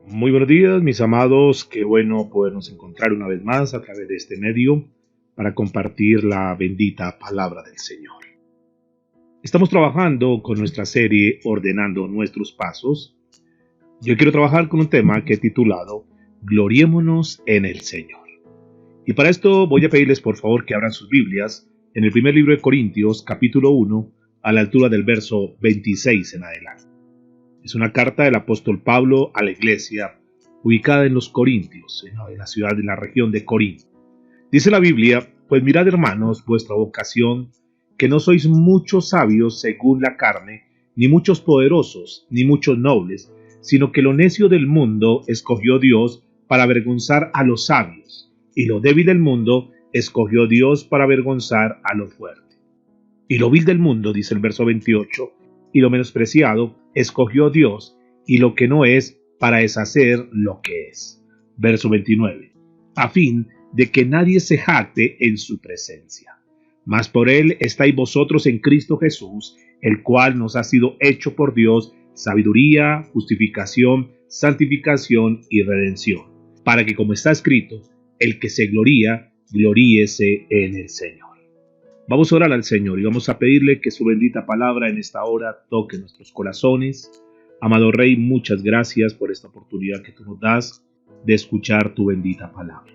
Muy buenos días, mis amados. Qué bueno podernos encontrar una vez más a través de este medio para compartir la bendita palabra del Señor. Estamos trabajando con nuestra serie Ordenando Nuestros Pasos. Yo quiero trabajar con un tema que he titulado Gloriémonos en el Señor. Y para esto voy a pedirles por favor que abran sus Biblias en el primer libro de Corintios, capítulo 1, a la altura del verso 26 en adelante. Es una carta del apóstol Pablo a la iglesia ubicada en los Corintios, en la ciudad de la región de Corinto. Dice la Biblia: pues mirad, hermanos, vuestra vocación, que no sois muchos sabios según la carne, ni muchos poderosos, ni muchos nobles, sino que lo necio del mundo escogió Dios para avergonzar a los sabios, y lo débil del mundo escogió Dios para avergonzar a lo fuerte. Y lo vil del mundo, dice el verso 28, y lo menospreciado escogió Dios, y lo que no es, para deshacer lo que es. Verso 29. A fin de que nadie se jacte en su presencia. Mas por él estáis vosotros en Cristo Jesús, el cual nos ha sido hecho por Dios sabiduría, justificación, santificación y redención, para que, como está escrito, el que se gloría, gloríese en el Señor. Vamos a orar al Señor y vamos a pedirle que su bendita palabra en esta hora toque nuestros corazones. Amado Rey, muchas gracias por esta oportunidad que tú nos das de escuchar tu bendita palabra.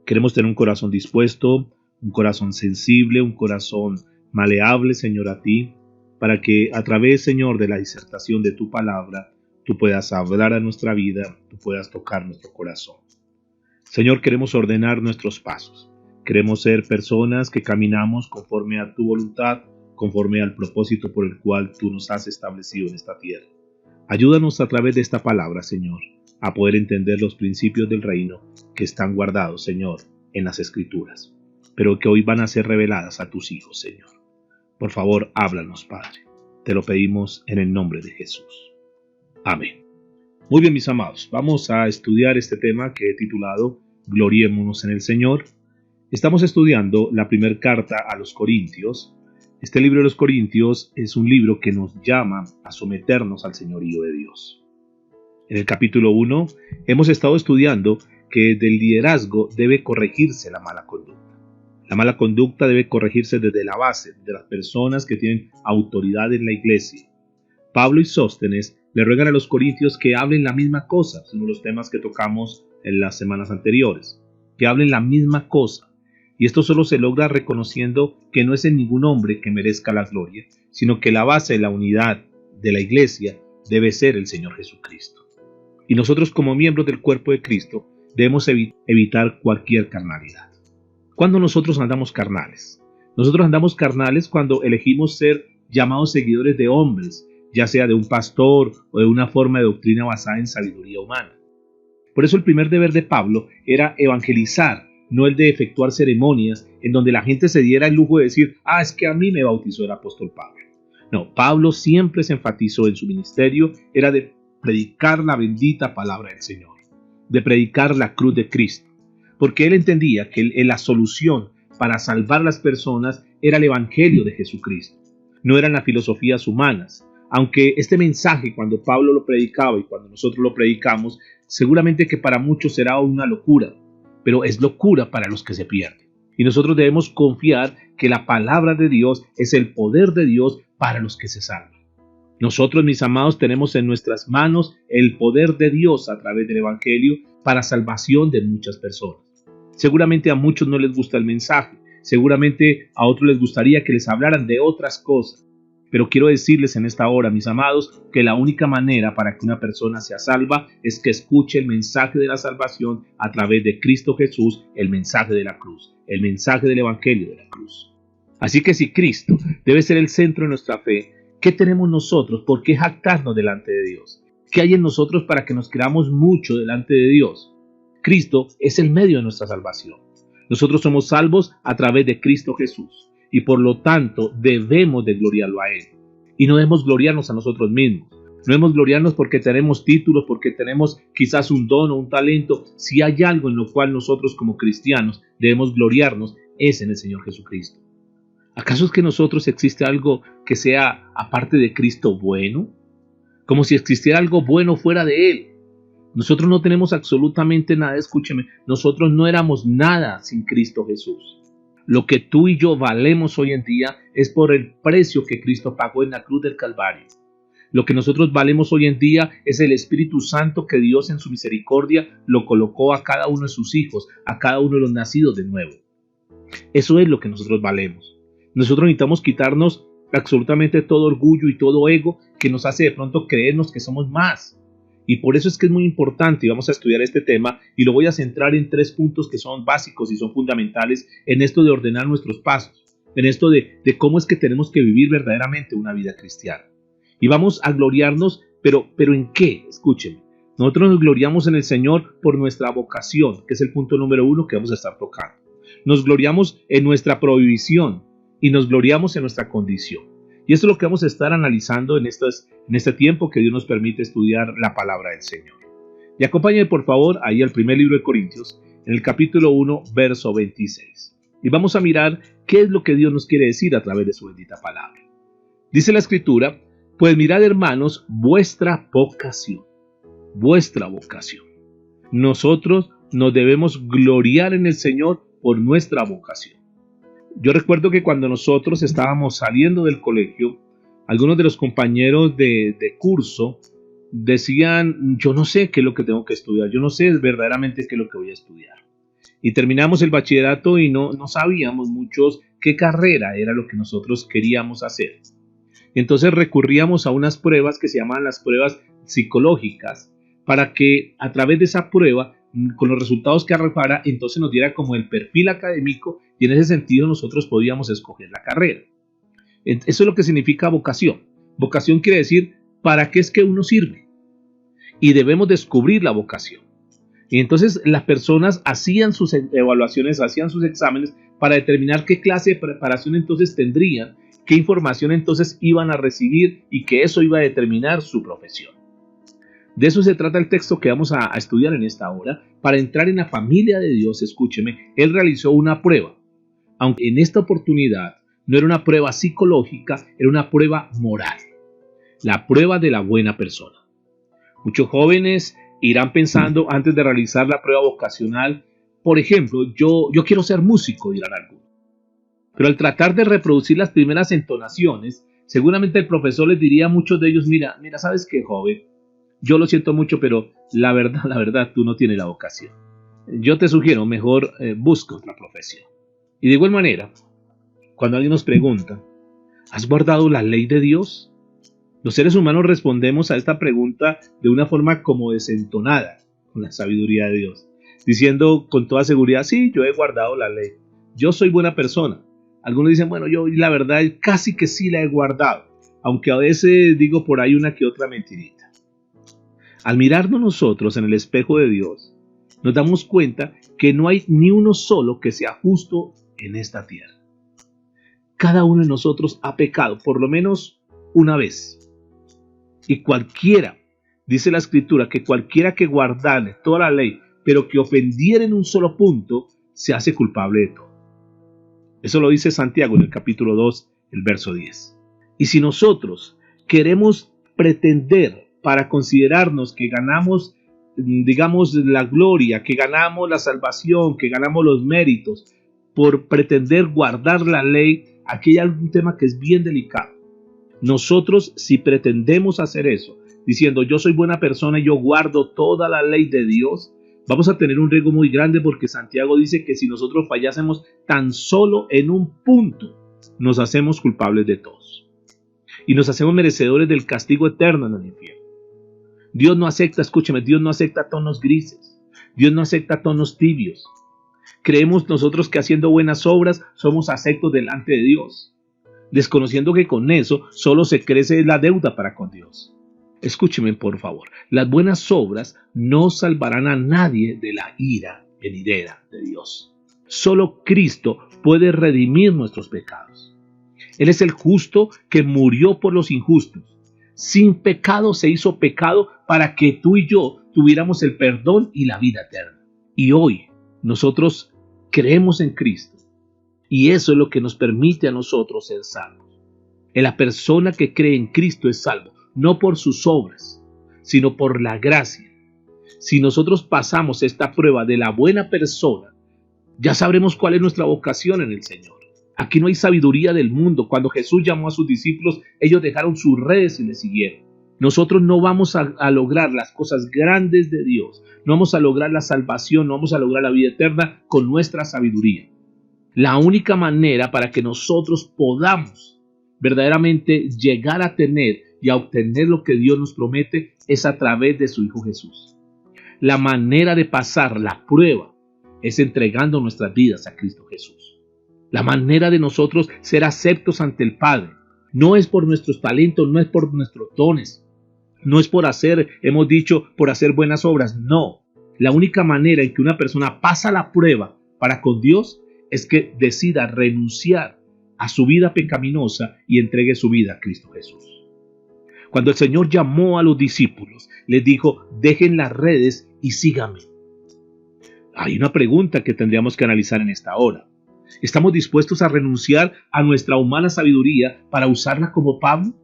Queremos tener un corazón dispuesto, un corazón sensible, un corazón maleable, Señor, a ti, para que a través, Señor, de la disertación de tu palabra, tú puedas hablar a nuestra vida, tú puedas tocar nuestro corazón. Señor, queremos ordenar nuestros pasos. Queremos ser personas que caminamos conforme a tu voluntad, conforme al propósito por el cual tú nos has establecido en esta tierra. Ayúdanos a través de esta palabra, Señor, a poder entender los principios del reino que están guardados, Señor, en las Escrituras, pero que hoy van a ser reveladas a tus hijos, Señor. Por favor, háblanos, Padre. Te lo pedimos en el nombre de Jesús. Amén. Muy bien, mis amados, vamos a estudiar este tema que he titulado Gloriémonos en el Señor. Estamos estudiando la primera carta a los Corintios. Este libro de los Corintios es un libro que nos llama a someternos al señorío de Dios. En el capítulo 1 hemos estado estudiando que del liderazgo debe corregirse la mala conducta. La mala conducta debe corregirse desde la base de las personas que tienen autoridad en la iglesia. Pablo y Sóstenes le ruegan a los corintios que hablen la misma cosa, son los temas que tocamos en las semanas anteriores, que hablen la misma cosa. Y esto solo se logra reconociendo que no es en ningún hombre que merezca la gloria, sino que la base de la unidad de la iglesia debe ser el Señor Jesucristo. Y nosotros, como miembros del cuerpo de Cristo, debemos evitar cualquier carnalidad. ¿Cuándo nosotros andamos carnales? Nosotros andamos carnales cuando elegimos ser llamados seguidores de hombres, ya sea de un pastor o de una forma de doctrina basada en sabiduría humana. Por eso el primer deber de Pablo era evangelizar, no el de efectuar ceremonias en donde la gente se diera el lujo de decir: es que a mí me bautizó el apóstol Pablo. No, Pablo siempre se enfatizó en su ministerio, era de predicar la bendita palabra del Señor, de predicar la cruz de Cristo, porque él entendía que la solución para salvar a las personas era el evangelio de Jesucristo, no eran las filosofías humanas. Aunque este mensaje, cuando Pablo lo predicaba y cuando nosotros lo predicamos, seguramente que para muchos será una locura, pero es locura para los que se pierden. Y nosotros debemos confiar que la palabra de Dios es el poder de Dios para los que se salvan. Nosotros, mis amados, tenemos en nuestras manos el poder de Dios a través del evangelio para salvación de muchas personas. Seguramente a muchos no les gusta el mensaje, seguramente a otros les gustaría que les hablaran de otras cosas. Pero quiero decirles en esta hora, mis amados, que la única manera para que una persona sea salva es que escuche el mensaje de la salvación a través de Cristo Jesús, el mensaje de la cruz, el mensaje del evangelio de la cruz. Así que si Cristo debe ser el centro de nuestra fe, ¿qué tenemos nosotros? ¿Por qué jactarnos delante de Dios? ¿Qué hay en nosotros para que nos creamos mucho delante de Dios? Cristo es el medio de nuestra salvación. Nosotros somos salvos a través de Cristo Jesús. Y por lo tanto debemos de gloriarlo a Él. Y no debemos gloriarnos a nosotros mismos. No debemos gloriarnos porque tenemos títulos, porque tenemos quizás un don o un talento. Si hay algo en lo cual nosotros como cristianos debemos gloriarnos, es en el Señor Jesucristo. ¿Acaso es que nosotros existe algo que sea aparte de Cristo bueno? Como si existiera algo bueno fuera de Él. Nosotros no tenemos absolutamente nada, escúcheme, nosotros no éramos nada sin Cristo Jesús. Lo que tú y yo valemos hoy en día es por el precio que Cristo pagó en la cruz del Calvario. Lo que nosotros valemos hoy en día es el Espíritu Santo que Dios en su misericordia lo colocó a cada uno de sus hijos, a cada uno de los nacidos de nuevo. Eso es lo que nosotros valemos. Nosotros necesitamos quitarnos absolutamente todo orgullo y todo ego que nos hace de pronto creernos que somos más. Y por eso es que es muy importante y vamos a estudiar este tema y lo voy a centrar en 3 puntos que son básicos y son fundamentales en esto de ordenar nuestros pasos, en esto de cómo es que tenemos que vivir verdaderamente una vida cristiana. Y vamos a gloriarnos, pero ¿en qué? Escúchenme. Nosotros nos gloriamos en el Señor por nuestra vocación, que es el punto número 1 que vamos a estar tocando. Nos gloriamos en nuestra provisión y nos gloriamos en nuestra condición. Y esto es lo que vamos a estar analizando en este tiempo que Dios nos permite estudiar la palabra del Señor. Y acompáñenme por favor ahí al primer libro de Corintios, en el capítulo 1, verso 26. Y vamos a mirar qué es lo que Dios nos quiere decir a través de su bendita palabra. Dice la Escritura: pues mirad, hermanos, vuestra vocación. Vuestra vocación. Nosotros nos debemos gloriar en el Señor por nuestra vocación. Yo recuerdo que cuando nosotros estábamos saliendo del colegio, algunos de los compañeros de curso decían: yo no sé qué es lo que tengo que estudiar, yo no sé verdaderamente qué es lo que voy a estudiar. Y terminamos el bachillerato y no sabíamos muchos qué carrera era lo que nosotros queríamos hacer. Entonces recurríamos a unas pruebas que se llamaban las pruebas psicológicas, para que a través de esa prueba, con los resultados que arrojara, entonces nos diera como el perfil académico y en ese sentido nosotros podíamos escoger la carrera. Eso es lo que significa vocación. Vocación quiere decir para qué es que uno sirve y debemos descubrir la vocación. Y entonces las personas hacían sus evaluaciones, hacían sus exámenes para determinar qué clase de preparación entonces tendrían, qué información entonces iban a recibir y que eso iba a determinar su profesión. De eso se trata el texto que vamos a estudiar en esta hora. Para entrar en la familia de Dios, escúcheme, Él realizó una prueba. Aunque en esta oportunidad no era una prueba psicológica, era una prueba moral. La prueba de la buena persona. Muchos jóvenes irán pensando antes de realizar la prueba vocacional: por ejemplo, yo quiero ser músico, dirán algunos. Pero al tratar de reproducir las primeras entonaciones, seguramente el profesor les diría a muchos de ellos: mira, ¿sabes qué, joven? Yo lo siento mucho, pero la verdad, tú no tienes la vocación. Yo te sugiero, mejor busca otra profesión. Y de igual manera, cuando alguien nos pregunta: ¿has guardado la ley de Dios? Los seres humanos respondemos a esta pregunta de una forma como desentonada con la sabiduría de Dios, diciendo con toda seguridad: sí, yo he guardado la ley. Yo soy buena persona. Algunos dicen: bueno, yo la verdad casi que sí la he guardado, aunque a veces digo por ahí una que otra mentirita. Al mirarnos nosotros en el espejo de Dios, nos damos cuenta que no hay ni uno solo que sea justo en esta tierra. Cada uno de nosotros ha pecado por lo menos una vez. Y cualquiera, dice la Escritura, que cualquiera que guardare toda la ley, pero que ofendiera en un solo punto, se hace culpable de todo. Eso lo dice Santiago en el capítulo 2, el verso 10. Y si nosotros queremos pretender para considerarnos que ganamos, digamos, la gloria, que ganamos la salvación, que ganamos los méritos, por pretender guardar la ley, aquí hay algún tema que es bien delicado. Nosotros, si pretendemos hacer eso, diciendo yo soy buena persona y yo guardo toda la ley de Dios, vamos a tener un riesgo muy grande, porque Santiago dice que si nosotros fallásemos tan solo en un punto, nos hacemos culpables de todos. Y nos hacemos merecedores del castigo eterno en el infierno. Dios no acepta, escúcheme, Dios no acepta tonos grises. Dios no acepta tonos tibios. Creemos nosotros que haciendo buenas obras somos aceptos delante de Dios, desconociendo que con eso solo se crece la deuda para con Dios. Escúcheme por favor, las buenas obras no salvarán a nadie de la ira venidera de Dios. Solo Cristo puede redimir nuestros pecados. Él es el justo que murió por los injustos. Sin pecado se hizo pecado para que tú y yo tuviéramos el perdón y la vida eterna. Y hoy nosotros creemos en Cristo y eso es lo que nos permite a nosotros ser salvos. La persona que cree en Cristo es salvo, no por sus obras, sino por la gracia. Si nosotros pasamos esta prueba de la buena persona, ya sabremos cuál es nuestra vocación en el Señor. Aquí no hay sabiduría del mundo. Cuando Jesús llamó a sus discípulos, ellos dejaron sus redes y le siguieron. Nosotros no vamos a lograr las cosas grandes de Dios, no vamos a lograr la salvación, no vamos a lograr la vida eterna con nuestra sabiduría. La única manera para que nosotros podamos verdaderamente llegar a tener y a obtener lo que Dios nos promete es a través de su Hijo Jesús. La manera de pasar la prueba es entregando nuestras vidas a Cristo Jesús. La manera de nosotros ser aceptos ante el Padre no es por nuestros talentos, no es por nuestros dones, no es por hacer, hemos dicho, por hacer buenas obras. No, la única manera en que una persona pasa la prueba para con Dios es que decida renunciar a su vida pecaminosa y entregue su vida a Cristo Jesús. Cuando el Señor llamó a los discípulos, les dijo: dejen las redes y síganme. Hay una pregunta que tendríamos que analizar en esta hora. ¿Estamos dispuestos a renunciar a nuestra humana sabiduría para usarla como Pablo?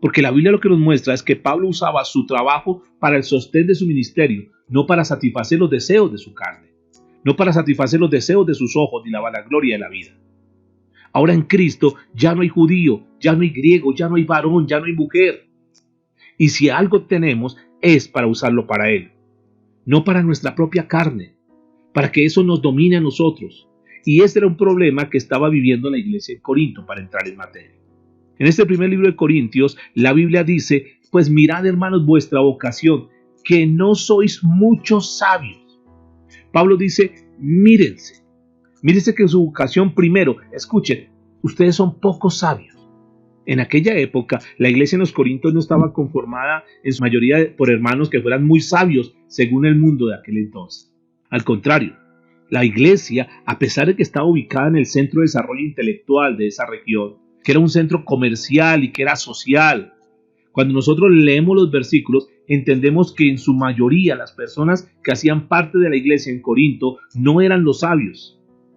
Porque la Biblia lo que nos muestra es que Pablo usaba su trabajo para el sostén de su ministerio, no para satisfacer los deseos de su carne, no para satisfacer los deseos de sus ojos ni la vanagloria de la vida. Ahora en Cristo ya no hay judío, ya no hay griego, ya no hay varón, ya no hay mujer. Y si algo tenemos es para usarlo para Él, no para nuestra propia carne, para que eso nos domine a nosotros. Y ese era un problema que estaba viviendo la iglesia en Corinto, para entrar en materia. En este primer libro de Corintios, la Biblia dice: pues mirad, hermanos, vuestra vocación, que no sois muchos sabios. Pablo dice: mírense que su vocación primero, escuchen, ustedes son pocos sabios. En aquella época, la iglesia en los Corintios no estaba conformada en su mayoría por hermanos que fueran muy sabios según el mundo de aquel entonces. Al contrario, la iglesia, a pesar de que estaba ubicada en el centro de desarrollo intelectual de esa región, que era un centro comercial y que era social, cuando nosotros leemos los versículos, entendemos que en su mayoría las personas que hacían parte de la iglesia en Corinto no eran los sabios.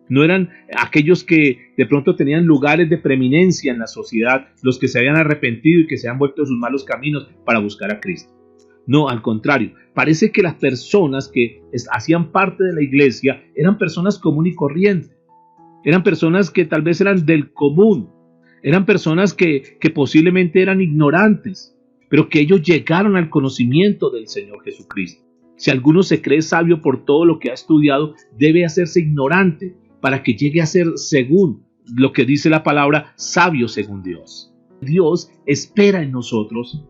No eran aquellos que de pronto tenían lugares de preeminencia en la sociedad, los que se habían arrepentido y que se han vuelto de sus malos caminos para buscar a Cristo. No, al contrario, parece que las personas que hacían parte de la iglesia eran personas común y corriente. Eran personas que tal vez eran del común. Eran personas que posiblemente eran ignorantes, pero que ellos llegaron al conocimiento del Señor Jesucristo. Si alguno se cree sabio por todo lo que ha estudiado, debe hacerse ignorante para que llegue a ser, según lo que dice la palabra, sabio según Dios. Dios espera en nosotros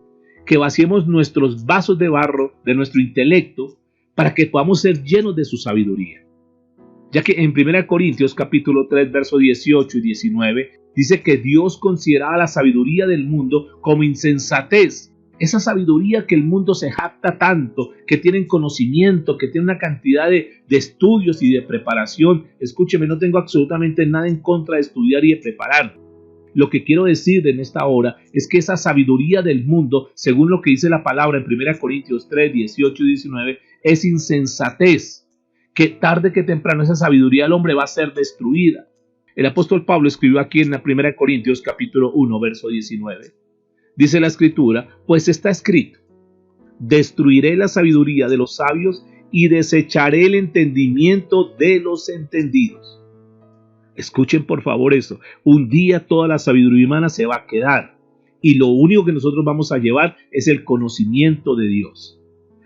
que vaciemos nuestros vasos de barro de nuestro intelecto para que podamos ser llenos de su sabiduría. Ya que en 1 Corintios capítulo 3, versos 18 y 19, dice que Dios consideraba la sabiduría del mundo como insensatez. Esa sabiduría que el mundo se jacta tanto, que tienen conocimiento, que tiene una cantidad de estudios y de preparación. Escúcheme, no tengo absolutamente nada en contra de estudiar y de preparar. Lo que quiero decir en esta hora es que esa sabiduría del mundo, según lo que dice la palabra en 1 Corintios 3, 18 y 19, es insensatez. Que tarde que temprano esa sabiduría del hombre va a ser destruida. El apóstol Pablo escribió aquí en la 1 Corintios capítulo 1, verso 19. Dice la escritura: pues está escrito: destruiré la sabiduría de los sabios y desecharé el entendimiento de los entendidos. Escuchen por favor esto. Un día toda la sabiduría humana se va a quedar y lo único que nosotros vamos a llevar es el conocimiento de Dios.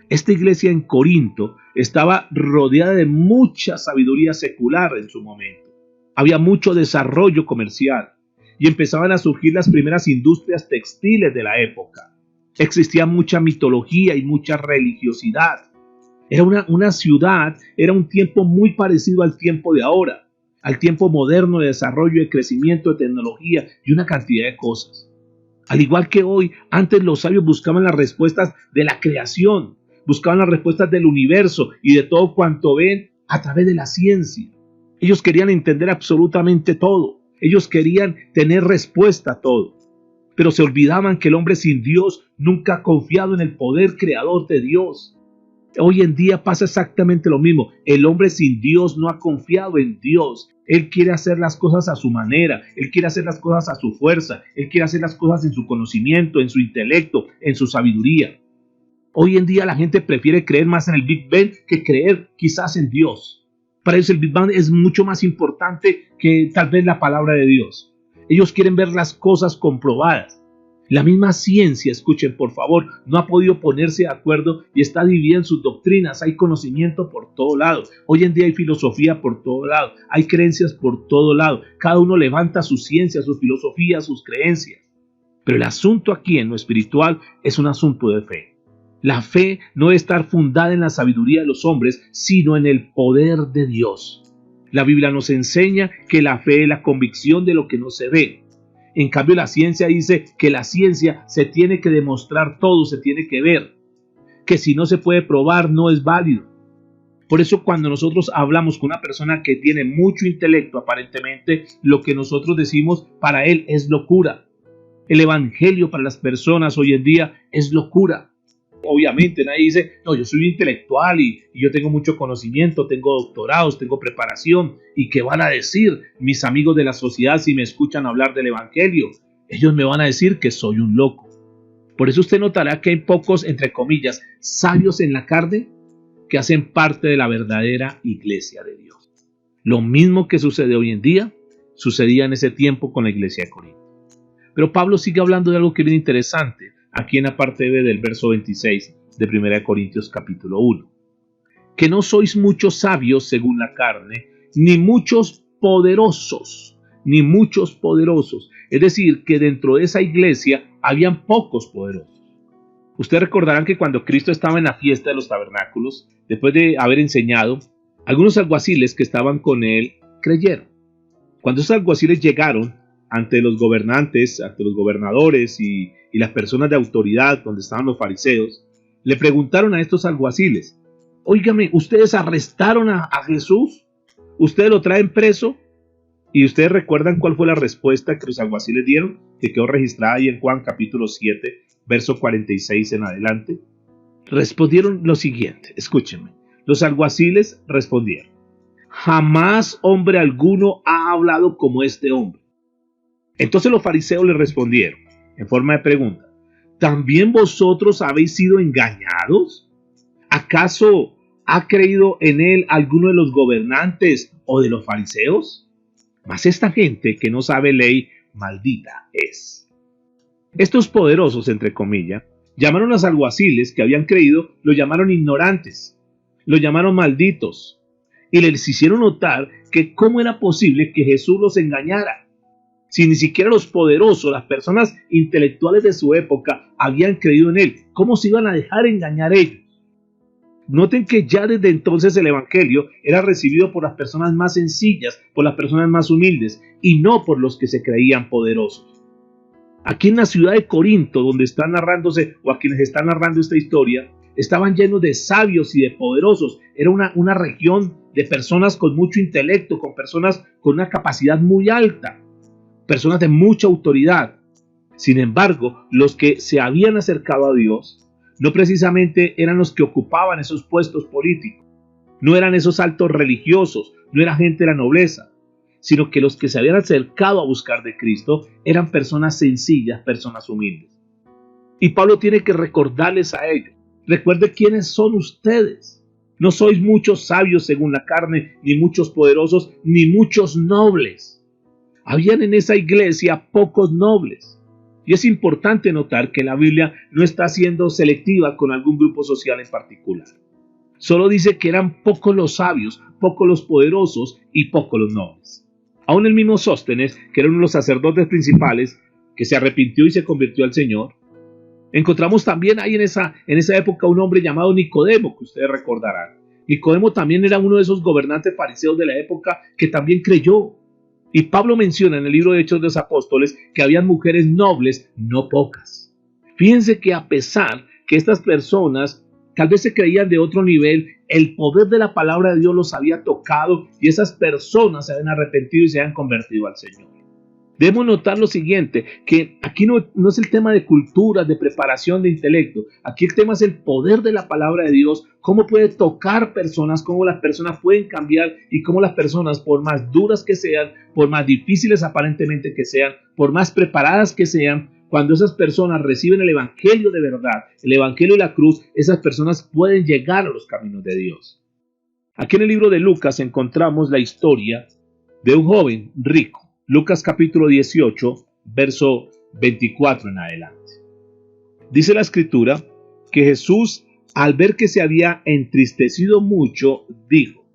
Esta iglesia en Corinto estaba rodeada de mucha sabiduría secular en su momento. Había mucho desarrollo comercial y empezaban a surgir las primeras industrias textiles de la época. Existía mucha mitología y mucha religiosidad. Era una ciudad, era un tiempo muy parecido al tiempo de ahora, al tiempo moderno de desarrollo, de crecimiento, de tecnología y una cantidad de cosas. Al igual que hoy, antes los sabios buscaban las respuestas de la creación, buscaban las respuestas del universo y de todo cuanto ven a través de la ciencia. Ellos querían entender absolutamente todo. Ellos querían tener respuesta a todo. Pero se olvidaban que el hombre sin Dios nunca ha confiado en el poder creador de Dios. Hoy en día pasa exactamente lo mismo. El hombre sin Dios no ha confiado en Dios. Él quiere hacer las cosas a su manera. Él quiere hacer las cosas a su fuerza. Él quiere hacer las cosas en su conocimiento, en su intelecto, en su sabiduría. Hoy en día la gente prefiere creer más en el Big Bang que creer quizás en Dios. Para ellos el Big Bang es mucho más importante que tal vez la palabra de Dios. Ellos quieren ver las cosas comprobadas. La misma ciencia, escuchen por favor, no ha podido ponerse de acuerdo y está dividida en sus doctrinas. Hay conocimiento por todo lado. Hoy en día hay filosofía por todo lado. Hay creencias por todo lado. Cada uno levanta su ciencia, su filosofía, sus creencias. Pero el asunto aquí en lo espiritual es un asunto de fe. La fe no debe estar fundada en la sabiduría de los hombres, sino en el poder de Dios. La Biblia nos enseña que la fe es la convicción de lo que no se ve. En cambio, la ciencia dice que la ciencia se tiene que demostrar todo, se tiene que ver. Que si no se puede probar, no es válido. Por eso cuando nosotros hablamos con una persona que tiene mucho intelecto, aparentemente, lo que nosotros decimos para él es locura. El evangelio para las personas hoy en día es locura. Obviamente nadie dice, no, yo soy intelectual y yo tengo mucho conocimiento, tengo doctorados, tengo preparación. ¿Y qué van a decir mis amigos de la sociedad si me escuchan hablar del evangelio? Ellos me van a decir que soy un loco. Por eso usted notará que hay pocos, entre comillas, sabios en la carne que hacen parte de la verdadera iglesia de Dios. Lo mismo que sucede hoy en día, sucedía en ese tiempo con la iglesia de Corinto. Pero Pablo sigue hablando de algo que es bien interesante. Aquí en la parte B del verso 26 de 1 Corintios capítulo 1. Que no sois muchos sabios según la carne, ni muchos poderosos. Es decir, que dentro de esa iglesia habían pocos poderosos. Ustedes recordarán que cuando Cristo estaba en la fiesta de los tabernáculos, después de haber enseñado, algunos alguaciles que estaban con él creyeron. Cuando esos alguaciles llegaron ante los gobernantes, ante los gobernadores y las personas de autoridad donde estaban los fariseos, le preguntaron a estos alguaciles, óigame, ¿ustedes arrestaron a Jesús? ¿Ustedes lo traen preso? ¿Y ustedes recuerdan cuál fue la respuesta que los alguaciles dieron? Que quedó registrada ahí en Juan capítulo 7, verso 46 en adelante. Respondieron lo siguiente, escúchenme. Los alguaciles respondieron, jamás hombre alguno ha hablado como este hombre. Entonces los fariseos le respondieron, en forma de pregunta, ¿también vosotros habéis sido engañados? ¿Acaso ha creído en él alguno de los gobernantes o de los fariseos? Mas esta gente que no sabe ley, maldita es. Estos poderosos, entre comillas, llamaron a los alguaciles que habían creído, los llamaron ignorantes, los llamaron malditos, y les hicieron notar que cómo era posible que Jesús los engañara. Si ni siquiera los poderosos, las personas intelectuales de su época, habían creído en él, ¿cómo se iban a dejar engañar ellos? Noten que ya desde entonces el evangelio era recibido por las personas más sencillas, por las personas más humildes, y no por los que se creían poderosos. Aquí en la ciudad de Corinto, donde está narrándose, o a quienes están narrando esta historia, estaban llenos de sabios y de poderosos. Era una región de personas con mucho intelecto, con personas con una capacidad muy alta. Personas de mucha autoridad. Sin embargo, los que se habían acercado a Dios no precisamente eran los que ocupaban esos puestos políticos, no eran esos altos religiosos, no era gente de la nobleza, sino que los que se habían acercado a buscar de Cristo eran personas sencillas, personas humildes. Y Pablo tiene que recordarles a ellos, recuerde quiénes son ustedes. No sois muchos sabios según la carne, ni muchos poderosos, ni muchos nobles. Habían en esa iglesia pocos nobles. Y es importante notar que la Biblia no está siendo selectiva con algún grupo social en particular. Solo dice que eran pocos los sabios, pocos los poderosos y pocos los nobles. Aún el mismo Sóstenes, que era uno de los sacerdotes principales, que se arrepintió y se convirtió al Señor, encontramos también ahí en esa época un hombre llamado Nicodemo, que ustedes recordarán. Nicodemo también era uno de esos gobernantes fariseos de la época que también creyó. Y Pablo menciona en el libro de Hechos de los Apóstoles que habían mujeres nobles, no pocas. Fíjense que a pesar que estas personas tal vez se creían de otro nivel, el poder de la palabra de Dios los había tocado y esas personas se habían arrepentido y se habían convertido al Señor. Debemos notar lo siguiente, que aquí no es el tema de cultura, de preparación, de intelecto. Aquí el tema es el poder de la palabra de Dios, cómo puede tocar personas, cómo las personas pueden cambiar y cómo las personas, por más duras que sean, por más difíciles aparentemente que sean, por más preparadas que sean, Cuando esas personas reciben el evangelio de verdad, el evangelio de la cruz, esas personas pueden llegar a los caminos de Dios. Aquí en el libro de Lucas encontramos la historia de un joven rico. Lucas capítulo 18, verso 24 en adelante. Dice la escritura que Jesús, al ver que se había entristecido mucho, dijo: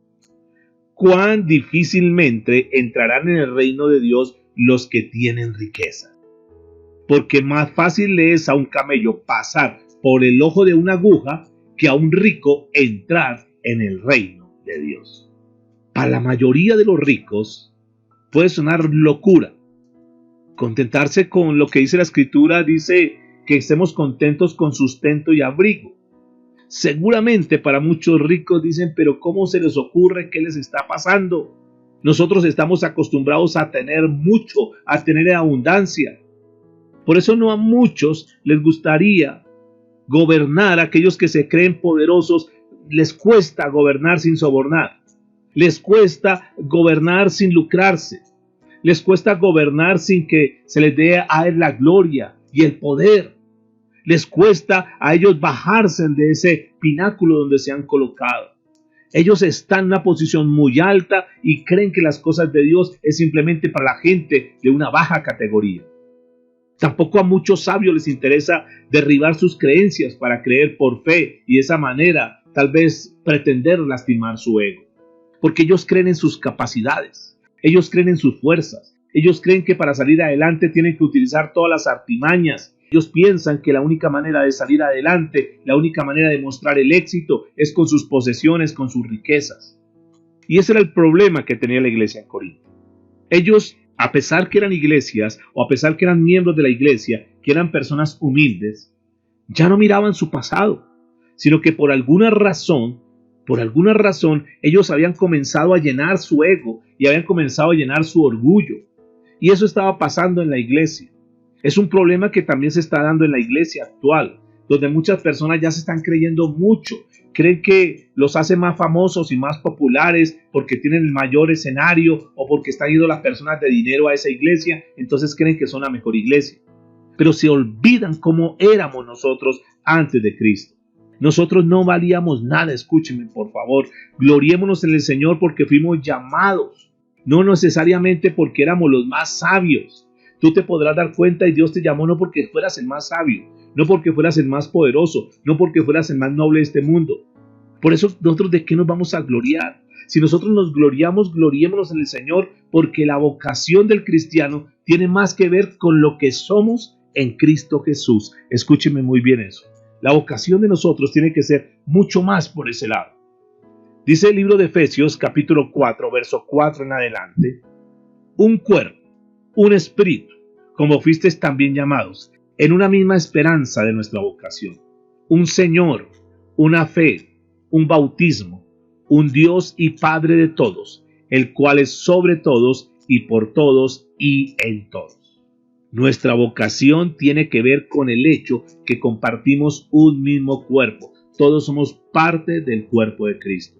cuán difícilmente entrarán en el reino de Dios los que tienen riqueza. Porque más fácil le es a un camello pasar por el ojo de una aguja que a un rico entrar en el reino de Dios. Para la mayoría de los ricos puede sonar locura. Contentarse con lo que dice la escritura, dice que estemos contentos con sustento y abrigo. Seguramente para muchos ricos dicen, pero ¿cómo se les ocurre? ¿Qué les está pasando? Nosotros estamos acostumbrados a tener mucho, a tener abundancia. Por eso no a muchos les gustaría gobernar. Aquellos que se creen poderosos, les cuesta gobernar sin sobornar. Les cuesta gobernar sin lucrarse. Les cuesta gobernar sin que se les dé a él la gloria y el poder. Les cuesta a ellos bajarse de ese pináculo donde se han colocado. Ellos están en una posición muy alta y creen que las cosas de Dios es simplemente para la gente de una baja categoría. Tampoco a muchos sabios les interesa derribar sus creencias para creer por fe y de esa manera tal vez pretender lastimar su ego. Porque ellos creen en sus capacidades, ellos creen en sus fuerzas, ellos creen que para salir adelante tienen que utilizar todas las artimañas. Ellos piensan que la única manera de salir adelante, la única manera de mostrar el éxito es con sus posesiones, con sus riquezas. Y ese era el problema que tenía la iglesia en Corinto. Ellos, a pesar que eran iglesias o a pesar que eran miembros de la iglesia, que eran personas humildes, ya no miraban su pasado, sino que por alguna razón, ellos habían comenzado a llenar su ego y habían comenzado a llenar su orgullo. Y eso estaba pasando en la iglesia. Es un problema que también se está dando en la iglesia actual, donde muchas personas ya se están creyendo mucho, creen que los hace más famosos y más populares porque tienen el mayor escenario o porque están yendo las personas de dinero a esa iglesia, entonces creen que son la mejor iglesia. Pero se olvidan cómo éramos nosotros antes de Cristo. Nosotros no valíamos nada, escúchenme por favor, gloriémonos en el Señor porque fuimos llamados, no necesariamente porque éramos los más sabios. Tú te podrás dar cuenta y Dios te llamó no porque fueras el más sabio, no porque fueras el más poderoso, no porque fueras el más noble de este mundo. Por eso nosotros ¿de qué nos vamos a gloriar? Si nosotros nos gloriamos, gloriémonos en el Señor, porque la vocación del cristiano tiene más que ver con lo que somos en Cristo Jesús. Escúcheme muy bien eso. La vocación de nosotros tiene que ser mucho más por ese lado. Dice el libro de Efesios capítulo 4, verso 4 en adelante: un cuerpo, un espíritu, como fuisteis también llamados, en una misma esperanza de nuestra vocación. Un Señor, una fe, un bautismo, un Dios y Padre de todos, el cual es sobre todos y por todos y en todos. Nuestra vocación tiene que ver con el hecho que compartimos un mismo cuerpo. Todos somos parte del cuerpo de Cristo.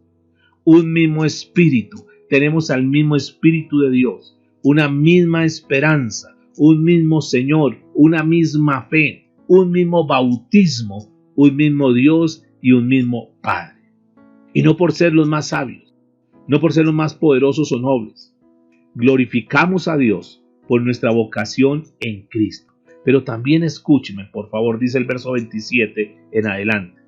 Un mismo espíritu. Tenemos al mismo Espíritu de Dios. Una misma esperanza, un mismo Señor, una misma fe, un mismo bautismo, un mismo Dios y un mismo Padre. Y no por ser los más sabios, no por ser los más poderosos o nobles. Glorificamos a Dios por nuestra vocación en Cristo. Pero también escúcheme, por favor, dice el verso 27 en adelante.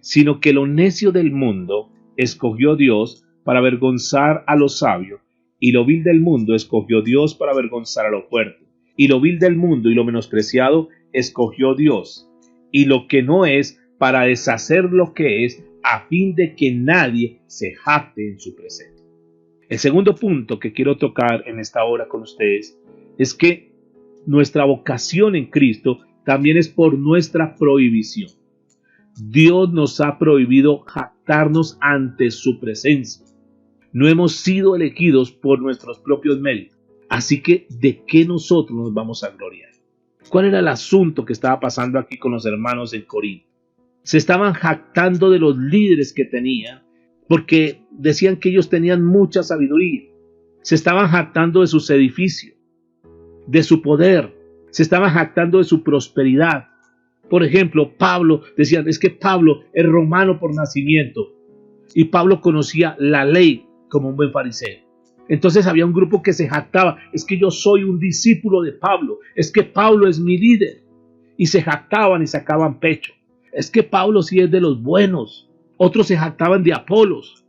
Sino que lo necio del mundo escogió Dios para avergonzar a los sabios, y lo vil del mundo escogió Dios para avergonzar a lo fuerte. Y lo vil del mundo y lo menospreciado escogió Dios, y lo que no es, para deshacer lo que es, a fin de que nadie se jacte en su presencia. El segundo punto que quiero tocar en esta hora con ustedes es que nuestra vocación en Cristo también es por nuestra prohibición. Dios nos ha prohibido jactarnos ante su presencia. No hemos sido elegidos por nuestros propios méritos. Así que, ¿de qué nosotros nos vamos a gloriar? ¿Cuál era el asunto que estaba pasando aquí con los hermanos en Corinto? Se estaban jactando de los líderes que tenían, porque decían que ellos tenían mucha sabiduría. Se estaban jactando de sus edificios, de su poder, Se estaban jactando de su prosperidad. Por ejemplo, Pablo, decían, es que Pablo es romano por nacimiento. Y Pablo conocía la ley como un buen fariseo. Entonces había un grupo que se jactaba, es que yo soy un discípulo de Pablo, es que Pablo es mi líder. Y se jactaban y sacaban pecho. Es que Pablo sí es de los buenos. Otros se jactaban de Apolos,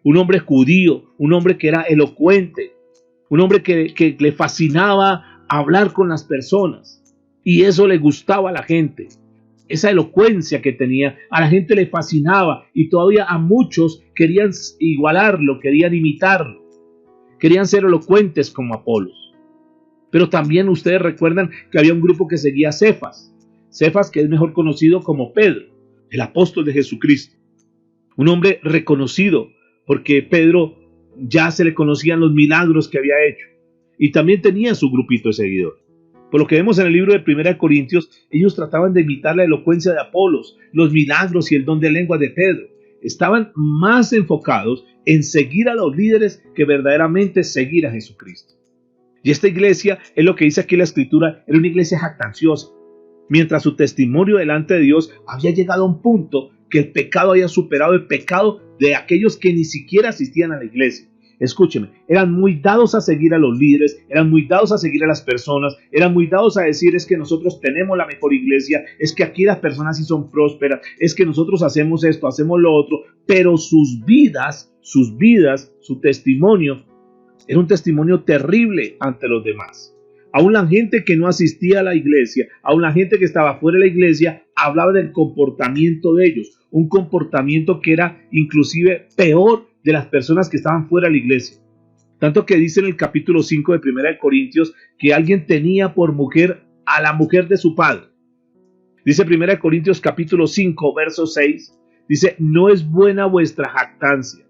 un hombre judío, un hombre que era elocuente, un hombre que le fascinaba hablar con las personas. Y eso le gustaba a la gente. Esa elocuencia que tenía, a la gente le fascinaba y todavía a muchos querían igualarlo, querían imitarlo, querían ser elocuentes como Apolos. Pero también ustedes recuerdan que había un grupo que seguía a Cefas, que es mejor conocido como Pedro, el apóstol de Jesucristo, un hombre reconocido porque Pedro ya se le conocían los milagros que había hecho y también tenía su grupito de seguidores. Por lo que vemos en el libro de 1 Corintios, ellos trataban de imitar la elocuencia de Apolos, los milagros y el don de lengua de Pedro. Estaban más enfocados en seguir a los líderes que verdaderamente seguir a Jesucristo. Y esta iglesia, es lo que dice aquí la Escritura, era una iglesia jactanciosa. Mientras su testimonio delante de Dios había llegado a un punto que el pecado había superado el pecado de aquellos que ni siquiera asistían a la iglesia. Escúcheme, eran muy dados a seguir a los líderes, eran muy dados a seguir a las personas, eran muy dados a decir es que nosotros tenemos la mejor iglesia, es que aquí las personas sí son prósperas, es que nosotros hacemos esto, hacemos lo otro, pero sus vidas, su testimonio, era un testimonio terrible ante los demás. Aún la gente que no asistía a la iglesia, aún la gente que estaba fuera de la iglesia, hablaba del comportamiento de ellos, un comportamiento que era inclusive peor de las personas que estaban fuera de la iglesia. Tanto que dice en el capítulo 5 de 1 Corintios que alguien tenía por mujer a la mujer de su padre. Dice 1 Corintios capítulo 5 verso 6, dice, no es buena vuestra jactancia.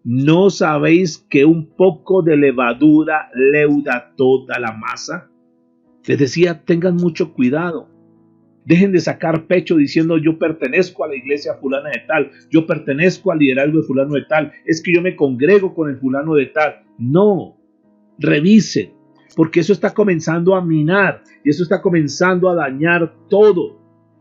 ¿No sabéis que un poco de levadura leuda toda la masa? Les decía, tengan mucho cuidado. Dejen de sacar pecho diciendo yo pertenezco a la iglesia fulana de tal, yo pertenezco al liderazgo de fulano de tal, es que yo me congrego con el fulano de tal. No, revisen, porque eso está comenzando a minar y eso está comenzando a dañar todo.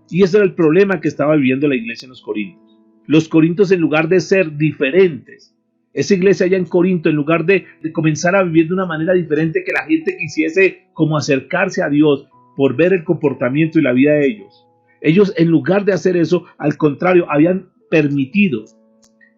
Y ese era el problema que estaba viviendo la iglesia en los Corintios. Los Corintios, en lugar de ser diferentes, esa iglesia allá en Corinto, en lugar de comenzar a vivir de una manera diferente, que la gente quisiese como acercarse a Dios por ver el comportamiento y la vida de ellos en lugar de hacer eso, al contrario, habían permitido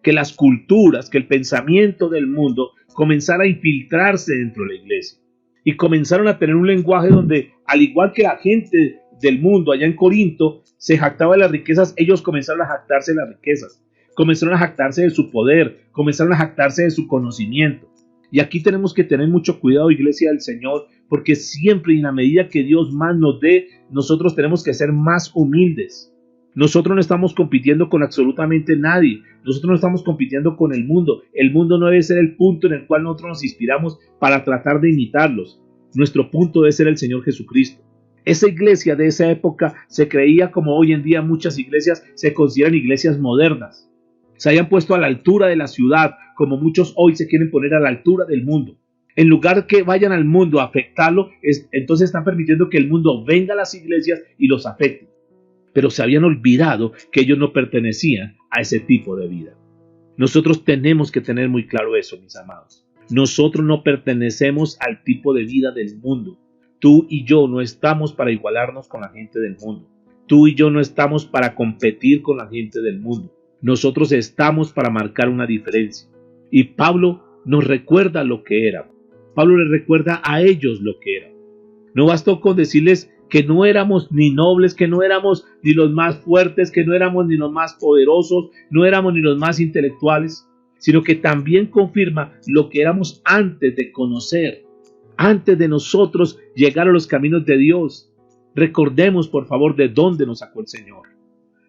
que las culturas, que el pensamiento del mundo comenzara a infiltrarse dentro de la iglesia y comenzaron a tener un lenguaje donde, al igual que la gente del mundo allá en Corinto se jactaba de las riquezas, ellos comenzaron a jactarse de las riquezas, comenzaron a jactarse de su poder, comenzaron a jactarse de su conocimiento. Y aquí tenemos que tener mucho cuidado, iglesia del Señor, porque siempre y en la medida que Dios más nos dé, nosotros tenemos que ser más humildes. Nosotros no estamos compitiendo con absolutamente nadie. Nosotros no estamos compitiendo con el mundo. El mundo no debe ser el punto en el cual nosotros nos inspiramos para tratar de imitarlos. Nuestro punto debe ser el Señor Jesucristo. Esa iglesia de esa época se creía, como hoy en día muchas iglesias se consideran iglesias modernas. Se habían puesto a la altura de la ciudad, como muchos hoy se quieren poner a la altura del mundo. En lugar que vayan al mundo a afectarlo, entonces están permitiendo que el mundo venga a las iglesias y los afecte. Pero se habían olvidado que ellos no pertenecían a ese tipo de vida. Nosotros tenemos que tener muy claro eso, mis amados. Nosotros no pertenecemos al tipo de vida del mundo. Tú y yo no estamos para igualarnos con la gente del mundo. Tú y yo no estamos para competir con la gente del mundo. Nosotros estamos para marcar una diferencia. Y Pablo nos recuerda lo que era. Pablo les recuerda a ellos lo que era. No bastó con decirles que no éramos ni nobles, que no éramos ni los más fuertes, que no éramos ni los más poderosos, no éramos ni los más intelectuales, sino que también confirma lo que éramos antes de conocer, antes de nosotros llegar a los caminos de Dios. Recordemos, por favor, de dónde nos sacó el Señor.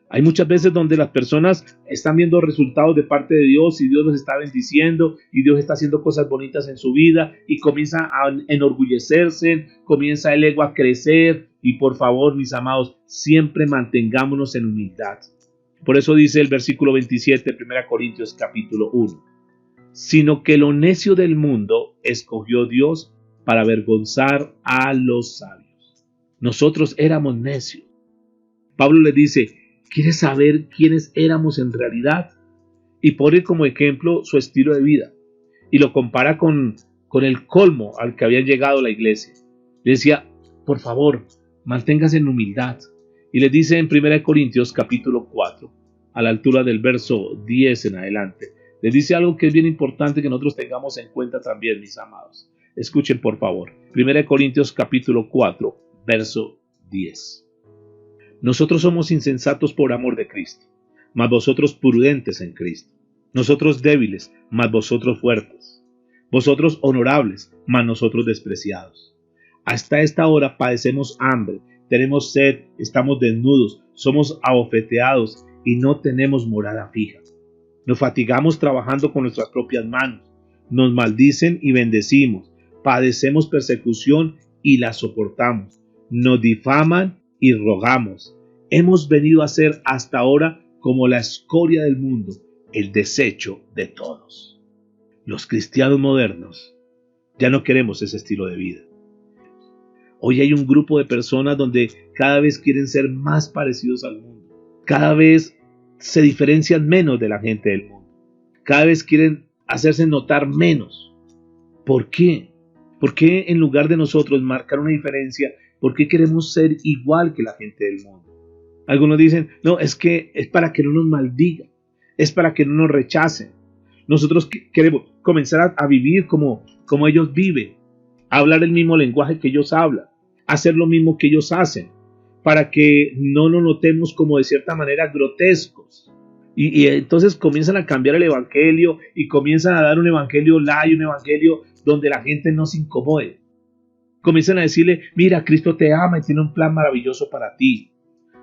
Hay muchas veces donde las personas están viendo resultados de parte de Dios y Dios los está bendiciendo y Dios está haciendo cosas bonitas en su vida y comienza a enorgullecerse, comienza el ego a crecer y por favor, mis amados, siempre mantengámonos en humildad. Por eso dice el versículo 27 de 1 Corintios capítulo 1. Sino que lo necio del mundo escogió Dios para avergonzar a los sabios. Nosotros éramos necios. Pablo le dice, ¿quieres saber quiénes éramos en realidad? Y pone como ejemplo su estilo de vida. Y lo compara con el colmo al que había llegado la iglesia. Le decía, por favor, manténgase en humildad. Y le dice en 1 Corintios capítulo 4, a la altura del verso 10 en adelante, le dice algo que es bien importante que nosotros tengamos en cuenta también, mis amados. Escuchen por favor, 1 Corintios capítulo 4, verso 10. Nosotros somos insensatos por amor de Cristo, mas vosotros prudentes en Cristo. Nosotros débiles, mas vosotros fuertes. Vosotros honorables, mas nosotros despreciados. Hasta esta hora padecemos hambre, tenemos sed, estamos desnudos, somos abofeteados y no tenemos morada fija. Nos fatigamos trabajando con nuestras propias manos, nos maldicen y bendecimos, padecemos persecución y la soportamos, nos difaman y rogamos. Hemos venido a ser hasta ahora como la escoria del mundo, el desecho de todos. Los cristianos modernos ya no queremos ese estilo de vida. Hoy hay un grupo de personas donde cada vez quieren ser más parecidos al mundo. Cada vez se diferencian menos de la gente del mundo. Cada vez quieren hacerse notar menos. ¿Por qué? ¿Por qué en lugar de nosotros marcar una diferencia, por qué queremos ser igual que la gente del mundo? Algunos dicen, no, es que es para que no nos maldigan, es para que no nos rechacen. Nosotros queremos comenzar a vivir como ellos viven, a hablar el mismo lenguaje que ellos hablan, hacer lo mismo que ellos hacen, para que no nos notemos como de cierta manera grotescos. Y entonces comienzan a cambiar el evangelio y comienzan a dar un evangelio light, un evangelio donde la gente no se incomode. Comienzan a decirle, mira, Cristo te ama y tiene un plan maravilloso para ti.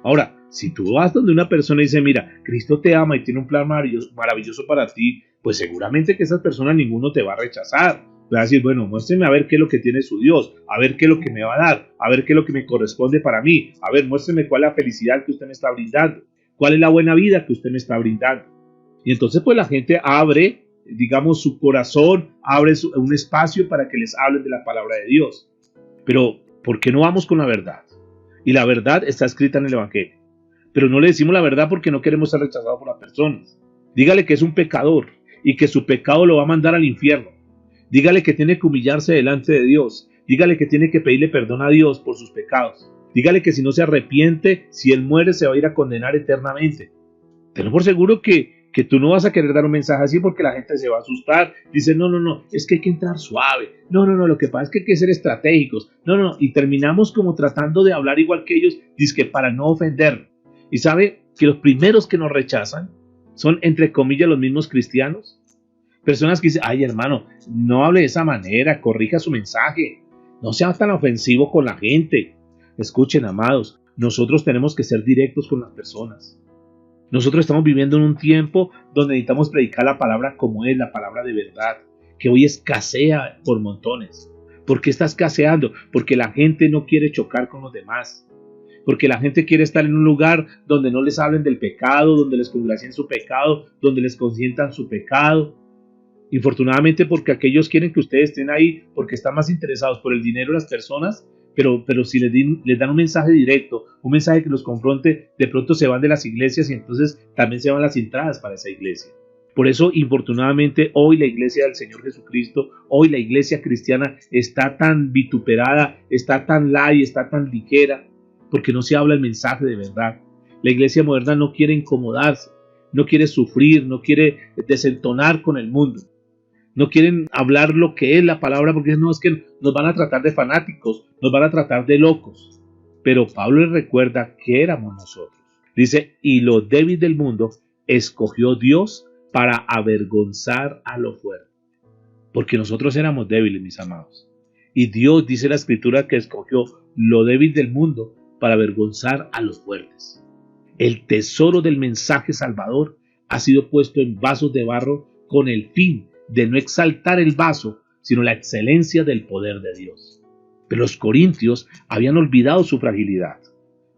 Ahora, si tú vas donde una persona y dice, mira, Cristo te ama y tiene un plan maravilloso para ti, pues seguramente que esas personas ninguno te va a rechazar. Va a decir, bueno, muéstreme a ver qué es lo que tiene su Dios, a ver qué es lo que me va a dar, a ver qué es lo que me corresponde para mí, a ver, muéstreme cuál es la felicidad que usted me está brindando, cuál es la buena vida que usted me está brindando. Y entonces pues la gente abre, digamos, su corazón, abre un espacio para que les hablen de la palabra de Dios. Pero, ¿por qué no vamos con la verdad? Y la verdad está escrita en el evangelio. Pero no le decimos la verdad porque no queremos ser rechazados por las personas. Dígale que es un pecador y que su pecado lo va a mandar al infierno. Dígale que tiene que humillarse delante de Dios. Dígale que tiene que pedirle perdón a Dios por sus pecados. Dígale que si no se arrepiente, si él muere, se va a ir a condenar eternamente. Tenlo por seguro que tú no vas a querer dar un mensaje así porque la gente se va a asustar. Dice, no, es que hay que entrar suave. No, lo que pasa es que hay que ser estratégicos. No. Y terminamos como tratando de hablar igual que ellos, dizque para no ofender. Y sabe que los primeros que nos rechazan son, entre comillas, los mismos cristianos. Personas que dicen, ay hermano, no hable de esa manera, corrija su mensaje, no sea tan ofensivo con la gente. Escuchen, amados, nosotros tenemos que ser directos con las personas. Nosotros estamos viviendo en un tiempo donde necesitamos predicar la palabra como es, la palabra de verdad, que hoy escasea por montones. ¿Por qué está escaseando? Porque la gente no quiere chocar con los demás. Porque la gente quiere estar en un lugar donde no les hablen del pecado, donde les congracien su pecado, donde les consientan su pecado. Infortunadamente porque aquellos quieren que ustedes estén ahí porque están más interesados por el dinero de las personas, pero si les dan un mensaje directo, un mensaje que los confronte, de pronto se van de las iglesias y entonces también se van las entradas para esa iglesia. Por eso, infortunadamente, hoy la iglesia del Señor Jesucristo, hoy la iglesia cristiana está tan vituperada, está tan light, está tan ligera, porque no se habla el mensaje de verdad. La iglesia moderna no quiere incomodarse, no quiere sufrir, no quiere desentonar con el mundo. No quieren hablar lo que es la palabra porque no, es que nos van a tratar de fanáticos, nos van a tratar de locos. Pero Pablo les recuerda que éramos nosotros. Dice, y lo débil del mundo escogió Dios para avergonzar a lo fuerte. Porque nosotros éramos débiles, mis amados. Y Dios, dice la Escritura, que escogió lo débil del mundo para avergonzar a los fuertes. El tesoro del mensaje salvador ha sido puesto en vasos de barro con el fin de no exaltar el vaso, sino la excelencia del poder de Dios. Pero los corintios habían olvidado su fragilidad.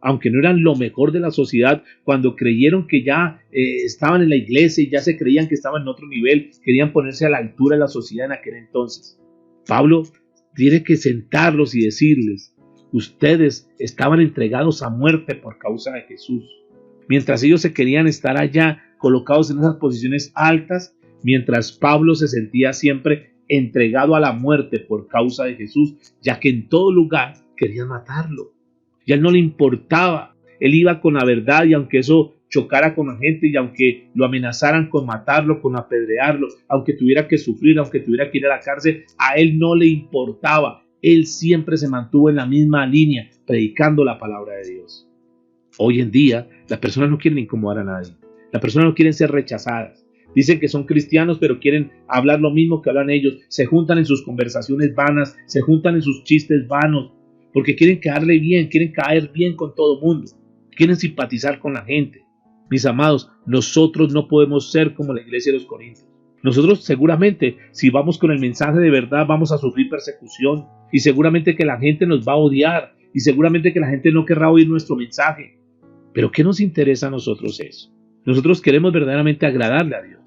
Aunque no eran lo mejor de la sociedad, cuando creyeron que ya estaban en la iglesia y ya se creían que estaban en otro nivel, querían ponerse a la altura de la sociedad en aquel entonces. Pablo tiene que sentarlos y decirles, Ustedes estaban entregados a muerte por causa de Jesús. Mientras ellos se querían estar allá colocados en esas posiciones altas, mientras Pablo se sentía siempre entregado a la muerte por causa de Jesús, ya que en todo lugar querían matarlo. Y a él no le importaba. Él iba con la verdad, y aunque eso chocara con la gente, y aunque lo amenazaran con matarlo, con apedrearlo, aunque tuviera que sufrir, aunque tuviera que ir a la cárcel, a él no le importaba. Él siempre se mantuvo en la misma línea, predicando la palabra de Dios. Hoy en día, las personas no quieren incomodar a nadie. Las personas no quieren ser rechazadas. Dicen que son cristianos, pero quieren hablar lo mismo que hablan ellos. Se juntan en sus conversaciones vanas, se juntan en sus chistes vanos, porque quieren quedarle bien, quieren caer bien con todo el mundo, quieren simpatizar con la gente. Mis amados, nosotros no podemos ser como la iglesia de los Corintios. Nosotros seguramente, si vamos con el mensaje de verdad, vamos a sufrir persecución, y seguramente que la gente nos va a odiar, y seguramente que la gente no querrá oír nuestro mensaje. Pero ¿qué nos interesa a nosotros eso? Nosotros queremos verdaderamente agradarle a Dios.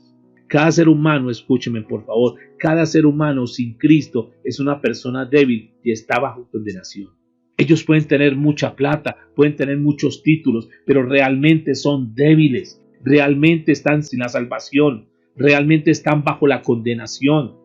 Cada ser humano, escúcheme por favor, cada ser humano sin Cristo es una persona débil y está bajo condenación. Ellos pueden tener mucha plata, pueden tener muchos títulos, pero realmente son débiles, realmente están sin la salvación, realmente están bajo la condenación.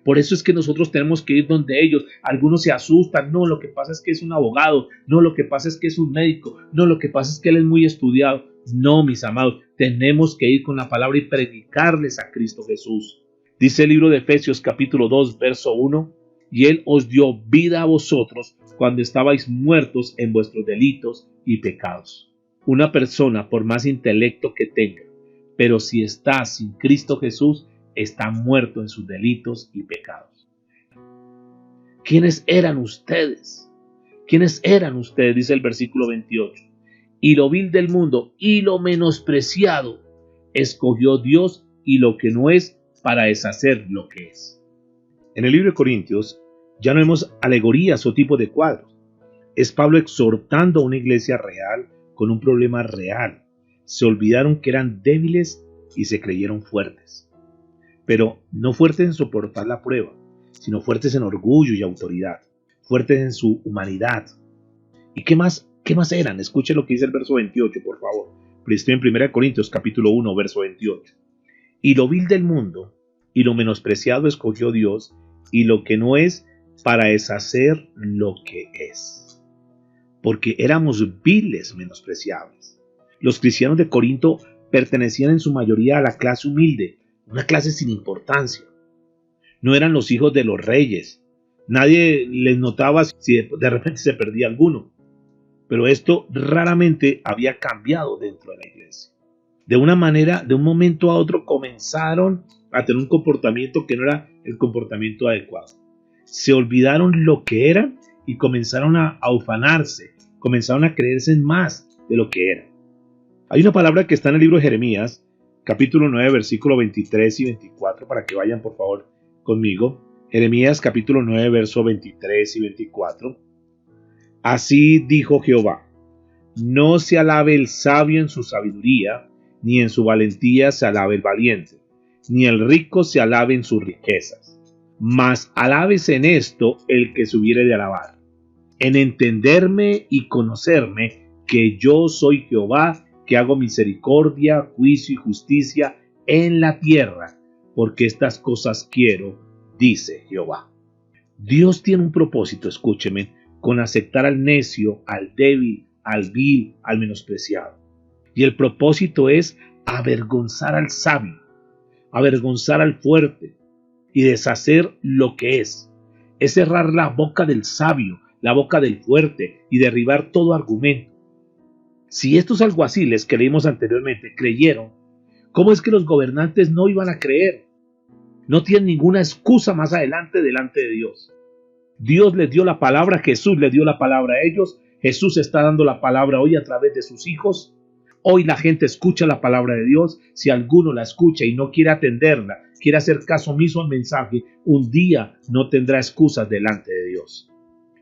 Por eso es que nosotros tenemos que ir donde ellos. Algunos se asustan, no, lo que pasa es que es un abogado, no, lo que pasa es que es un médico, no, lo que pasa es que él es muy estudiado. No, mis amados, tenemos que ir con la palabra y predicarles a Cristo Jesús. Dice el libro de Efesios capítulo 2, verso 1, y Él os dio vida a vosotros cuando estabais muertos en vuestros delitos y pecados. Una persona, por más intelecto que tenga, pero si está sin Cristo Jesús, está muerto en sus delitos y pecados. ¿Quiénes eran ustedes? ¿Quiénes eran ustedes? Dice el versículo 28. Y lo vil del mundo y lo menospreciado escogió Dios, y lo que no es, para deshacer lo que es. En el libro de Corintios ya no vemos alegorías o tipos de cuadros. Es Pablo exhortando a una iglesia real con un problema real. Se olvidaron que eran débiles y se creyeron fuertes. Pero no fuertes en soportar la prueba, sino fuertes en orgullo y autoridad, fuertes en su humanidad. ¿Y qué más eran? Escuche lo que dice el verso 28, por favor. Estoy en 1 Corintios capítulo 1, verso 28. Y lo vil del mundo y lo menospreciado escogió Dios, y lo que no es, para deshacer lo que es. Porque éramos viles, menospreciables. Los cristianos de Corinto pertenecían en su mayoría a la clase humilde, una clase sin importancia. No eran los hijos de los reyes. Nadie les notaba si de repente se perdía alguno. Pero esto raramente había cambiado dentro de la iglesia. De una manera, de un momento a otro, comenzaron a tener un comportamiento que no era el comportamiento adecuado. Se olvidaron lo que eran y comenzaron a ufanarse, comenzaron a creerse más de lo que eran. Hay una palabra que está en el libro de Jeremías, capítulo 9, versículo 23 y 24, para que vayan por favor conmigo. Jeremías capítulo 9, verso 23 y 24. Así dijo Jehová: no se alabe el sabio en su sabiduría, ni en su valentía se alabe el valiente, ni el rico se alabe en sus riquezas. Mas alábese en esto el que se hubiere de alabar, en entenderme y conocerme, que yo soy Jehová, que hago misericordia, juicio y justicia en la tierra, porque estas cosas quiero, dice Jehová. Dios tiene un propósito, escúcheme, con aceptar al necio, al débil, al vil, al menospreciado. Y el propósito es avergonzar al sabio, avergonzar al fuerte y deshacer lo que es cerrar la boca del sabio, la boca del fuerte y derribar todo argumento. Si estos alguaciles que leímos anteriormente creyeron, ¿cómo es que los gobernantes no iban a creer? No tienen ninguna excusa más adelante delante de Dios. Dios les dio la palabra, Jesús les dio la palabra a ellos, Jesús está dando la palabra hoy a través de sus hijos. Hoy la gente escucha la palabra de Dios. Si alguno la escucha y no quiere atenderla, quiere hacer caso omiso al mensaje, un día no tendrá excusas delante de Dios.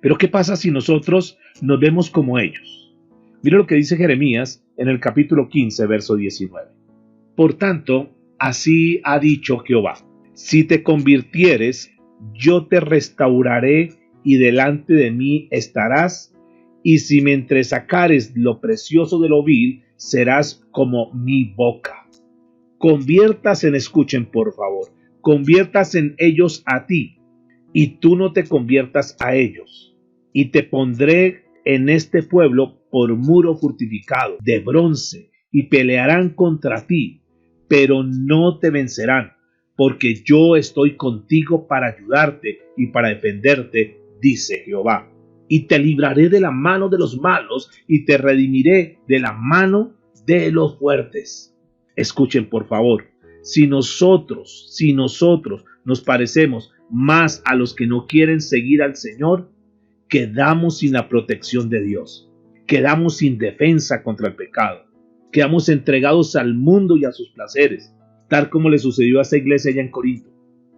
Pero ¿qué pasa si nosotros nos vemos como ellos? Mira lo que dice Jeremías en el capítulo 15, verso 19. Por tanto, así ha dicho Jehová: si te convirtieres, yo te restauraré y delante de mí estarás, y si me entresacares lo precioso de lo vil, serás como mi boca. Escuchen por favor, conviertas en ellos a ti, y tú no te conviertas a ellos. Y te pondré en este pueblo por muro fortificado de bronce, y pelearán contra ti, pero no te vencerán, porque yo estoy contigo para ayudarte y para defenderte, dice Jehová. Y te libraré de la mano de los malos, y te redimiré de la mano de los fuertes. Escuchen por favor, si nosotros nos parecemos más a los que no quieren seguir al Señor, quedamos sin la protección de Dios, quedamos sin defensa contra el pecado, quedamos entregados al mundo y a sus placeres, tal como le sucedió a esa iglesia allá en Corinto.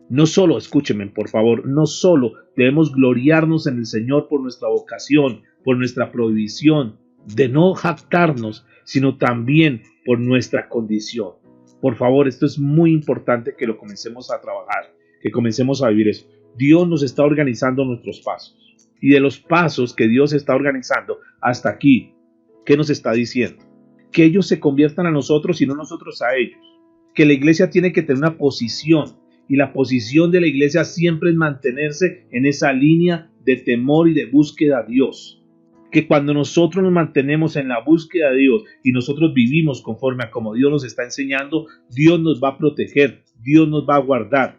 No solo, escúchenme por favor, no solo debemos gloriarnos en el Señor por nuestra vocación, por nuestra provisión, de no jactarnos, sino también por nuestra condición. Por favor, esto es muy importante que lo comencemos a trabajar, que comencemos a vivir eso. Dios nos está organizando nuestros pasos. Y de los pasos que Dios está organizando hasta aquí, ¿qué nos está diciendo? Que ellos se conviertan a nosotros y no nosotros a ellos. Que la iglesia tiene que tener una posición, y la posición de la iglesia siempre es mantenerse en esa línea de temor y de búsqueda a Dios. Que cuando nosotros nos mantenemos en la búsqueda de Dios y nosotros vivimos conforme a como Dios nos está enseñando, Dios nos va a proteger, Dios nos va a guardar.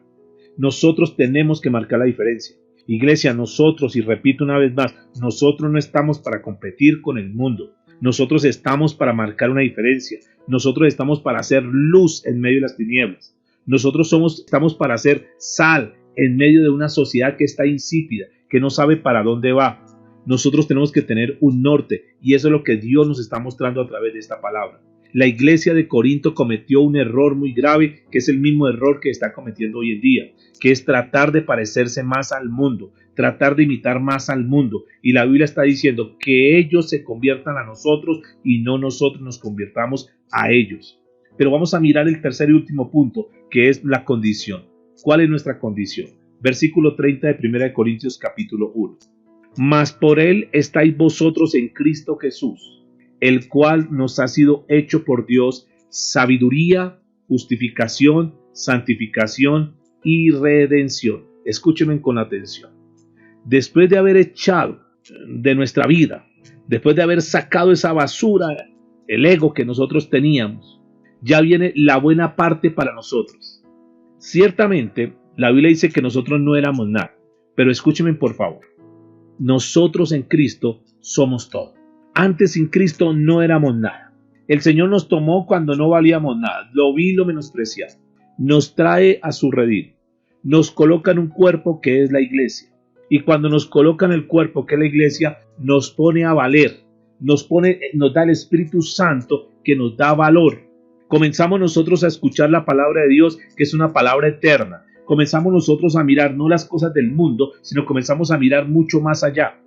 Nosotros tenemos que marcar la diferencia. Iglesia, nosotros, y repito una vez más, nosotros no estamos para competir con el mundo. Nosotros estamos para marcar una diferencia. Nosotros estamos para hacer luz en medio de las tinieblas. Nosotros estamos para hacer sal en medio de una sociedad que está insípida, que no sabe para dónde va. Nosotros tenemos que tener un norte, y eso es lo que Dios nos está mostrando a través de esta palabra. La iglesia de Corinto cometió un error muy grave, que es el mismo error que está cometiendo hoy en día, que es tratar de parecerse más al mundo, tratar de imitar más al mundo. Y la Biblia está diciendo que ellos se conviertan a nosotros y no nosotros nos convirtamos a ellos. Pero vamos a mirar el tercer y último punto, que es la condición. ¿Cuál es nuestra condición? Versículo 30 de 1 Corintios capítulo 1. Mas por él estáis vosotros en Cristo Jesús, el cual nos ha sido hecho por Dios sabiduría, justificación, santificación y redención. Escúchenme con atención. Después de haber echado de nuestra vida, después de haber sacado esa basura, el ego que nosotros teníamos, ya viene la buena parte para nosotros. Ciertamente, la Biblia dice que nosotros no éramos nada, pero escúchenme por favor. Nosotros en Cristo somos todo. Antes sin Cristo no éramos nada. El Señor nos tomó cuando no valíamos nada, lo vi y lo menospreciado. Nos trae a su redil. Nos coloca en un cuerpo que es la iglesia. Y cuando nos coloca en el cuerpo que es la iglesia, nos pone a valer. Nos da el Espíritu Santo que nos da valor. Comenzamos nosotros a escuchar la palabra de Dios, que es una palabra eterna. Comenzamos nosotros a mirar no las cosas del mundo, sino comenzamos a mirar mucho más allá.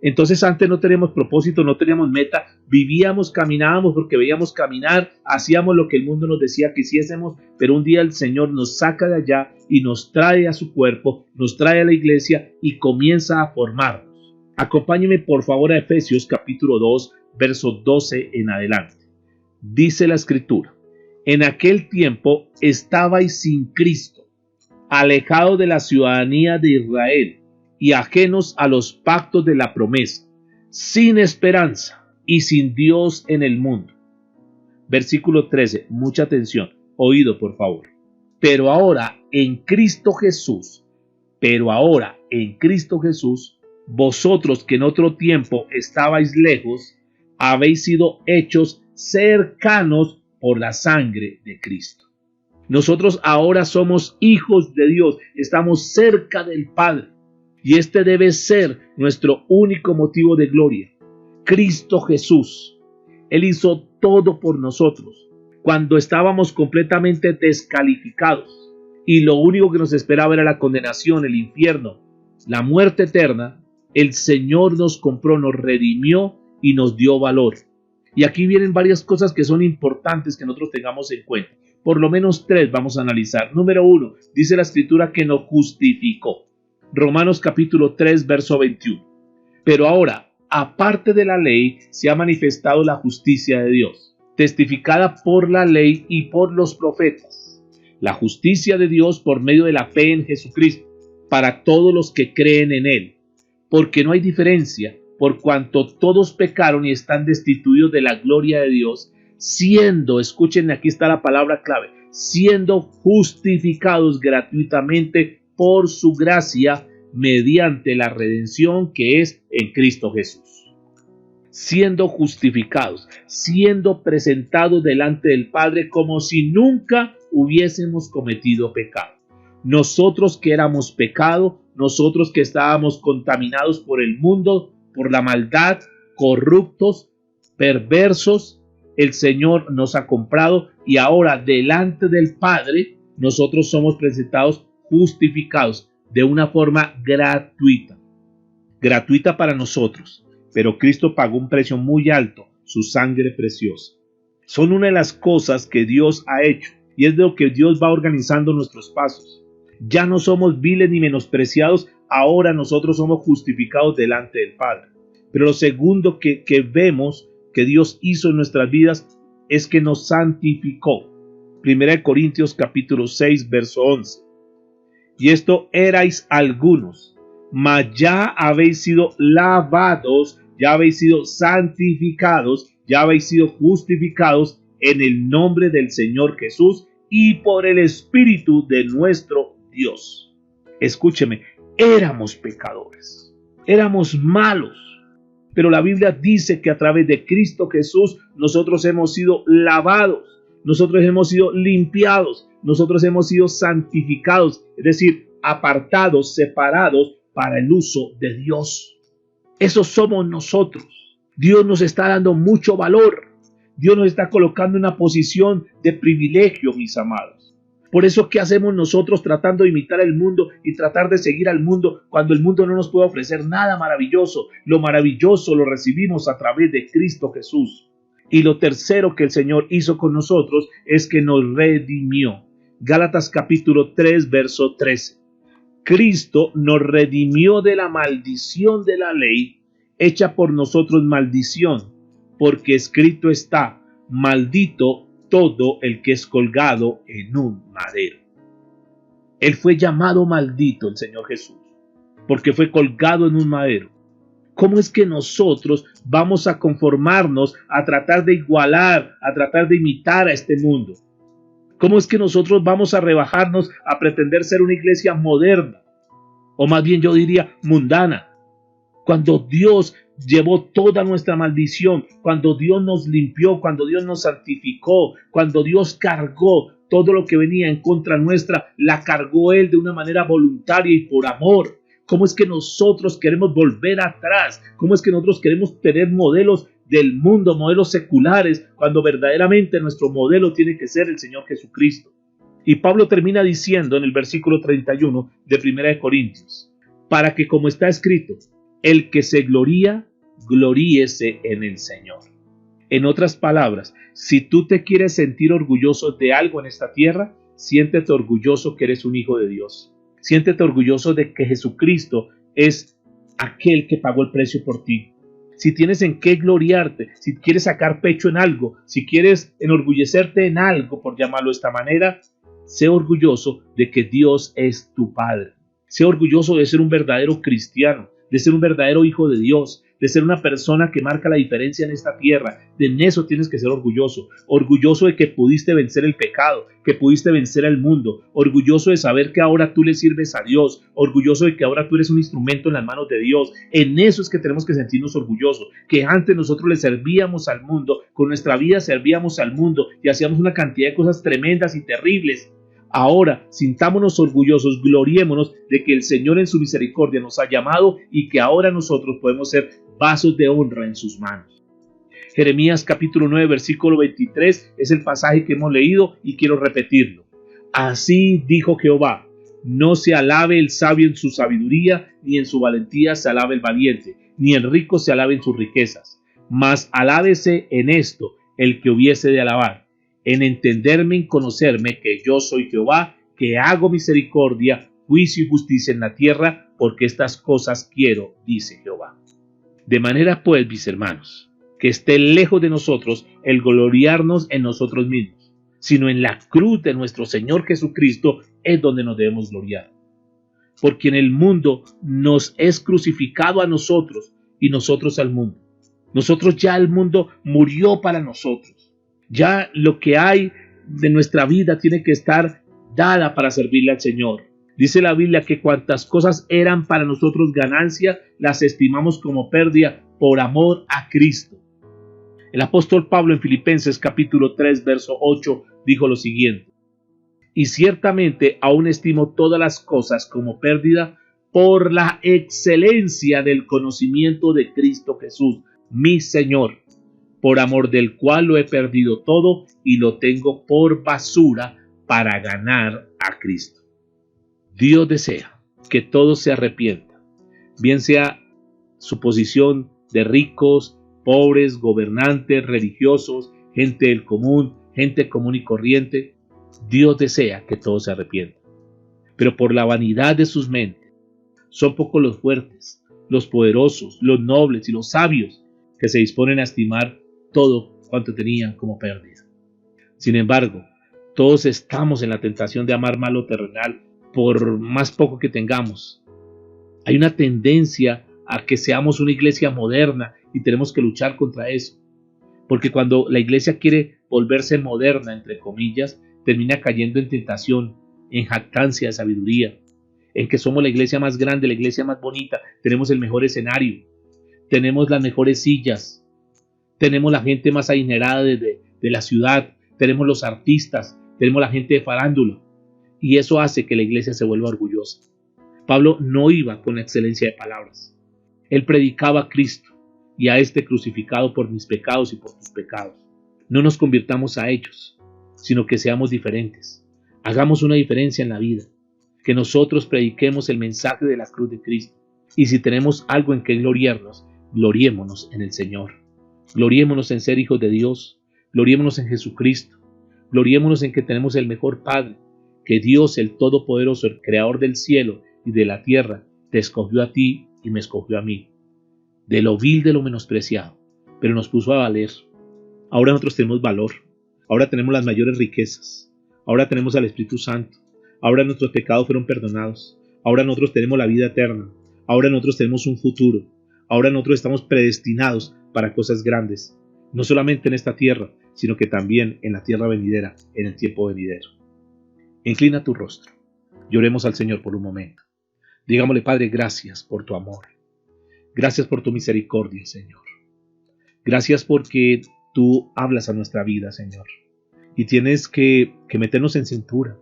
Entonces antes no teníamos propósito, no teníamos meta, vivíamos, caminábamos porque veíamos caminar, hacíamos lo que el mundo nos decía que hiciésemos, pero un día el Señor nos saca de allá y nos trae a su cuerpo, nos trae a la iglesia y comienza a formarnos. Acompáñenme por favor a Efesios capítulo 2, verso 12 en adelante. Dice la Escritura: en aquel tiempo estabais sin Cristo, alejados de la ciudadanía de Israel y ajenos a los pactos de la promesa, sin esperanza y sin Dios en el mundo. Versículo 13, mucha atención, oído por favor. Pero ahora en Cristo Jesús, vosotros que en otro tiempo estabais lejos, habéis sido hechos cercanos por la sangre de Cristo. Nosotros ahora somos hijos de Dios, estamos cerca del Padre. Y este debe ser nuestro único motivo de gloria. Cristo Jesús. Él hizo todo por nosotros. Cuando estábamos completamente descalificados y lo único que nos esperaba era la condenación, el infierno, la muerte eterna, el Señor nos compró, nos redimió y nos dio valor. Y aquí vienen varias cosas que son importantes que nosotros tengamos en cuenta. Por lo menos 3 vamos a analizar. Número 1, dice la Escritura que nos justificó. Romanos capítulo 3, verso 21. Pero ahora, aparte de la ley, se ha manifestado la justicia de Dios, testificada por la ley y por los profetas. La justicia de Dios por medio de la fe en Jesucristo, para todos los que creen en Él. Porque no hay diferencia, por cuanto todos pecaron y están destituidos de la gloria de Dios, siendo, escuchen, aquí está la palabra clave, siendo justificados gratuitamente por su gracia mediante la redención que es en Cristo Jesús. Siendo justificados, siendo presentados delante del Padre como si nunca hubiésemos cometido pecado. Nosotros que éramos pecado, nosotros que estábamos contaminados por el mundo, por la maldad, corruptos, perversos, el Señor nos ha comprado y ahora delante del Padre nosotros somos presentados justificados de una forma gratuita. Gratuita para nosotros, pero Cristo pagó un precio muy alto, su sangre preciosa. Son una de las cosas que Dios ha hecho y es de lo que Dios va organizando nuestros pasos. Ya no somos viles ni menospreciados, ahora nosotros somos justificados delante del Padre. Pero lo segundo que vemos que Dios hizo en nuestras vidas es que nos santificó. 1 Corintios capítulo 6, verso 11. Y esto erais algunos, mas ya habéis sido lavados, ya habéis sido santificados, ya habéis sido justificados en el nombre del Señor Jesús y por el Espíritu de nuestro Dios. Escúcheme, éramos pecadores, éramos malos, pero la Biblia dice que a través de Cristo Jesús nosotros hemos sido lavados, nosotros hemos sido limpiados, nosotros hemos sido santificados, es decir, apartados, separados para el uso de Dios. Eso somos nosotros. Dios nos está dando mucho valor. Dios nos está colocando en una posición de privilegio, mis amados. Por eso, ¿qué hacemos nosotros tratando de imitar al mundo y tratar de seguir al mundo cuando el mundo no nos puede ofrecer nada maravilloso? Lo maravilloso lo recibimos a través de Cristo Jesús. Y lo tercero que el Señor hizo con nosotros es que nos redimió. Gálatas capítulo 3, verso 13. Cristo nos redimió de la maldición de la ley, hecha por nosotros maldición, porque escrito está, maldito todo el que es colgado en un madero. Él fue llamado maldito, el Señor Jesús, porque fue colgado en un madero. ¿Cómo es que nosotros vamos a conformarnos a tratar de igualar, a tratar de imitar a este mundo? ¿Cómo es que nosotros vamos a rebajarnos a pretender ser una iglesia moderna? O más bien yo diría mundana. Cuando Dios llevó toda nuestra maldición, cuando Dios nos limpió, cuando Dios nos santificó, cuando Dios cargó todo lo que venía en contra nuestra, la cargó Él de una manera voluntaria y por amor. ¿Cómo es que nosotros queremos volver atrás? ¿Cómo es que nosotros queremos tener modelos del mundo, modelos seculares, cuando verdaderamente nuestro modelo tiene que ser el Señor Jesucristo? Y Pablo termina diciendo en el versículo 31 de 1 Corintios, para que como está escrito, el que se gloría, gloríese en el Señor. En otras palabras, si tú te quieres sentir orgulloso de algo en esta tierra, siéntete orgulloso que eres un hijo de Dios. Siéntete orgulloso de que Jesucristo es aquel que pagó el precio por ti. Si tienes en qué gloriarte, si quieres sacar pecho en algo, si quieres enorgullecerte en algo, por llamarlo de esta manera, sé orgulloso de que Dios es tu Padre. Sé orgulloso de ser un verdadero cristiano, de ser un verdadero hijo de Dios, de ser una persona que marca la diferencia en esta tierra. En eso tienes que ser orgulloso. Orgulloso de que pudiste vencer el pecado, que pudiste vencer al mundo. Orgulloso de saber que ahora tú le sirves a Dios. Orgulloso de que ahora tú eres un instrumento en las manos de Dios. En eso es que tenemos que sentirnos orgullosos. Que antes nosotros le servíamos al mundo, con nuestra vida servíamos al mundo y hacíamos una cantidad de cosas tremendas y terribles. Ahora, sintámonos orgullosos, gloriémonos de que el Señor en su misericordia nos ha llamado y que ahora nosotros podemos ser vasos de honra en sus manos. Jeremías capítulo 9, versículo 23 es el pasaje que hemos leído y quiero repetirlo. Así dijo Jehová, no se alabe el sabio en su sabiduría, ni en su valentía se alabe el valiente, ni el rico se alabe en sus riquezas, mas alábese en esto el que hubiese de alabar, en entenderme, en conocerme que yo soy Jehová, que hago misericordia, juicio y justicia en la tierra, porque estas cosas quiero, dice Jehová. De manera pues, mis hermanos, que esté lejos de nosotros el gloriarnos en nosotros mismos, sino en la cruz de nuestro Señor Jesucristo es donde nos debemos gloriar. Porque en el mundo nos es crucificado a nosotros y nosotros al mundo. Nosotros ya el mundo murió para nosotros. Ya lo que hay de nuestra vida tiene que estar dada para servirle al Señor. Dice la Biblia que cuantas cosas eran para nosotros ganancia, las estimamos como pérdida por amor a Cristo. El apóstol Pablo en Filipenses capítulo 3, verso 8 dijo lo siguiente: y ciertamente aún estimo todas las cosas como pérdida por la excelencia del conocimiento de Cristo Jesús, mi Señor, por amor del cual lo he perdido todo y lo tengo por basura para ganar a Cristo. Dios desea que todos se arrepientan, bien sea su posición de ricos, pobres, gobernantes, religiosos, gente del común, gente común y corriente. Dios desea que todos se arrepientan, pero por la vanidad de sus mentes son pocos los fuertes, los poderosos, los nobles y los sabios que se disponen a estimar todo cuanto tenían como pérdida. Sin embargo, todos estamos en la tentación de amar más lo terrenal por más poco que tengamos. Hay una tendencia a que seamos una iglesia moderna y tenemos que luchar contra eso, porque cuando la iglesia quiere volverse moderna, entre comillas, termina cayendo en tentación, en jactancia de sabiduría, en que somos la iglesia más grande, la iglesia más bonita, tenemos el mejor escenario, tenemos las mejores sillas, tenemos la gente más adinerada de la ciudad, tenemos los artistas, tenemos la gente de farándula, y eso hace que la iglesia se vuelva orgullosa. Pablo no iba con excelencia de palabras, él predicaba a Cristo y a este crucificado por mis pecados y por tus pecados. No nos convirtamos a ellos, sino que seamos diferentes. Hagamos una diferencia en la vida, que nosotros prediquemos el mensaje de la cruz de Cristo. Y si tenemos algo en que gloriarnos, gloriémonos en el Señor. Gloriémonos en ser hijos de Dios. Gloriémonos en Jesucristo. Gloriémonos en que tenemos el mejor Padre, que Dios, el Todopoderoso, el Creador del cielo y de la tierra, te escogió a ti y me escogió a mí. De lo vil, de lo menospreciado, pero nos puso a valer. Ahora nosotros tenemos valor. Ahora tenemos las mayores riquezas. Ahora tenemos al Espíritu Santo. Ahora nuestros pecados fueron perdonados. Ahora nosotros tenemos la vida eterna. Ahora nosotros tenemos un futuro. Ahora nosotros estamos predestinados para cosas grandes. No solamente en esta tierra, sino que también en la tierra venidera, en el tiempo venidero. Inclina tu rostro. Lloremos al Señor por un momento. Digámosle: Padre, gracias por tu amor. Gracias por tu misericordia, Señor. Gracias porque tú hablas a nuestra vida, Señor. Y tienes que meternos en cintura,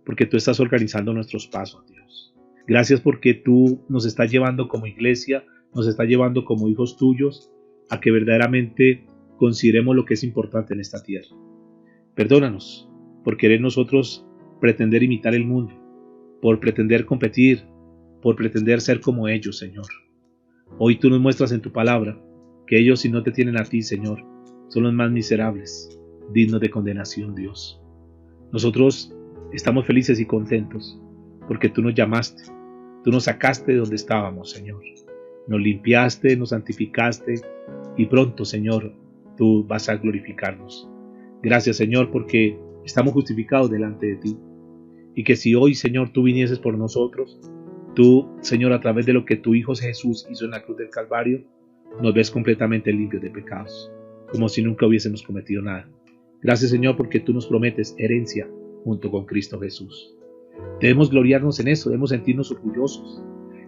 porque tú estás organizando nuestros pasos, Dios. Gracias porque tú nos estás llevando como iglesia, nos estás llevando como hijos tuyos, a que verdaderamente consideremos lo que es importante en esta tierra. Perdónanos por querer nosotros pretender imitar el mundo, por pretender competir, por pretender ser como ellos, Señor. Hoy tú nos muestras en tu palabra que ellos, si no te tienen a ti, Señor, son los más miserables, dignos de condenación, Dios. Nosotros estamos felices y contentos porque tú nos llamaste, tú nos sacaste de donde estábamos, Señor. Nos limpiaste, nos santificaste y pronto, Señor, tú vas a glorificarnos. Gracias, Señor, porque estamos justificados delante de ti. Y que si hoy, Señor, tú vinieses por nosotros, tú, Señor, a través de lo que tu Hijo Jesús hizo en la cruz del Calvario, nos ves completamente limpios de pecados, como si nunca hubiésemos cometido nada. Gracias, Señor, porque tú nos prometes herencia junto con Cristo Jesús. Debemos gloriarnos en eso, debemos sentirnos orgullosos,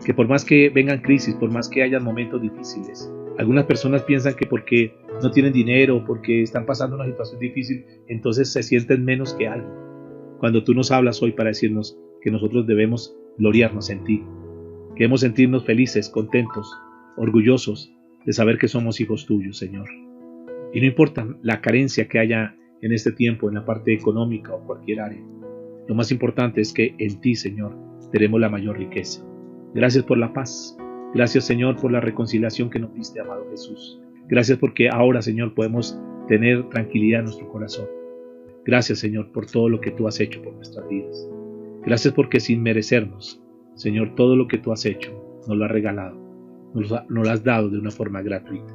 que por más que vengan crisis, por más que hayan momentos difíciles, algunas personas piensan que porque no tienen dinero, porque están pasando una situación difícil, entonces se sienten menos que alguien. Cuando tú nos hablas hoy para decirnos que nosotros debemos gloriarnos en ti, que debemos sentirnos felices, contentos, orgullosos de saber que somos hijos tuyos, Señor. Y no importa la carencia que haya en este tiempo, en la parte económica o cualquier área, lo más importante es que en ti, Señor, tenemos la mayor riqueza. Gracias por la paz. Gracias, Señor, por la reconciliación que nos diste, amado Jesús. Gracias porque ahora, Señor, podemos tener tranquilidad en nuestro corazón. Gracias, Señor, por todo lo que tú has hecho por nuestras vidas. Gracias porque sin merecernos, Señor, todo lo que tú has hecho nos lo has regalado. nos lo has dado de una forma gratuita.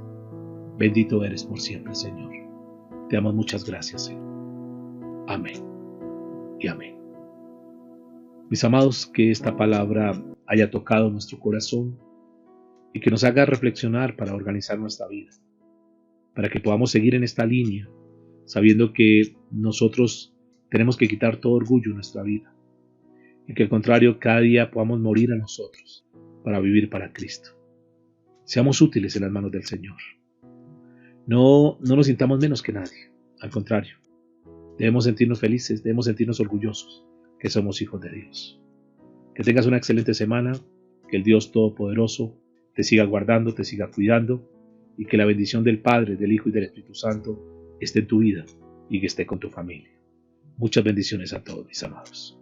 Bendito eres por siempre, Señor. Te damos muchas gracias, Señor. Amén y amén. Mis amados, que esta palabra haya tocado nuestro corazón y que nos haga reflexionar para organizar nuestra vida, para que podamos seguir en esta línea, sabiendo que nosotros tenemos que quitar todo orgullo en nuestra vida y que al contrario cada día podamos morir a nosotros para vivir para Cristo. Seamos útiles en las manos del Señor. No nos sintamos menos que nadie, al contrario, debemos sentirnos felices, debemos sentirnos orgullosos que somos hijos de Dios. Que tengas una excelente semana, que el Dios Todopoderoso te siga guardando, te siga cuidando y que la bendición del Padre, del Hijo y del Espíritu Santo esté en tu vida y que esté con tu familia. Muchas bendiciones a todos, mis amados.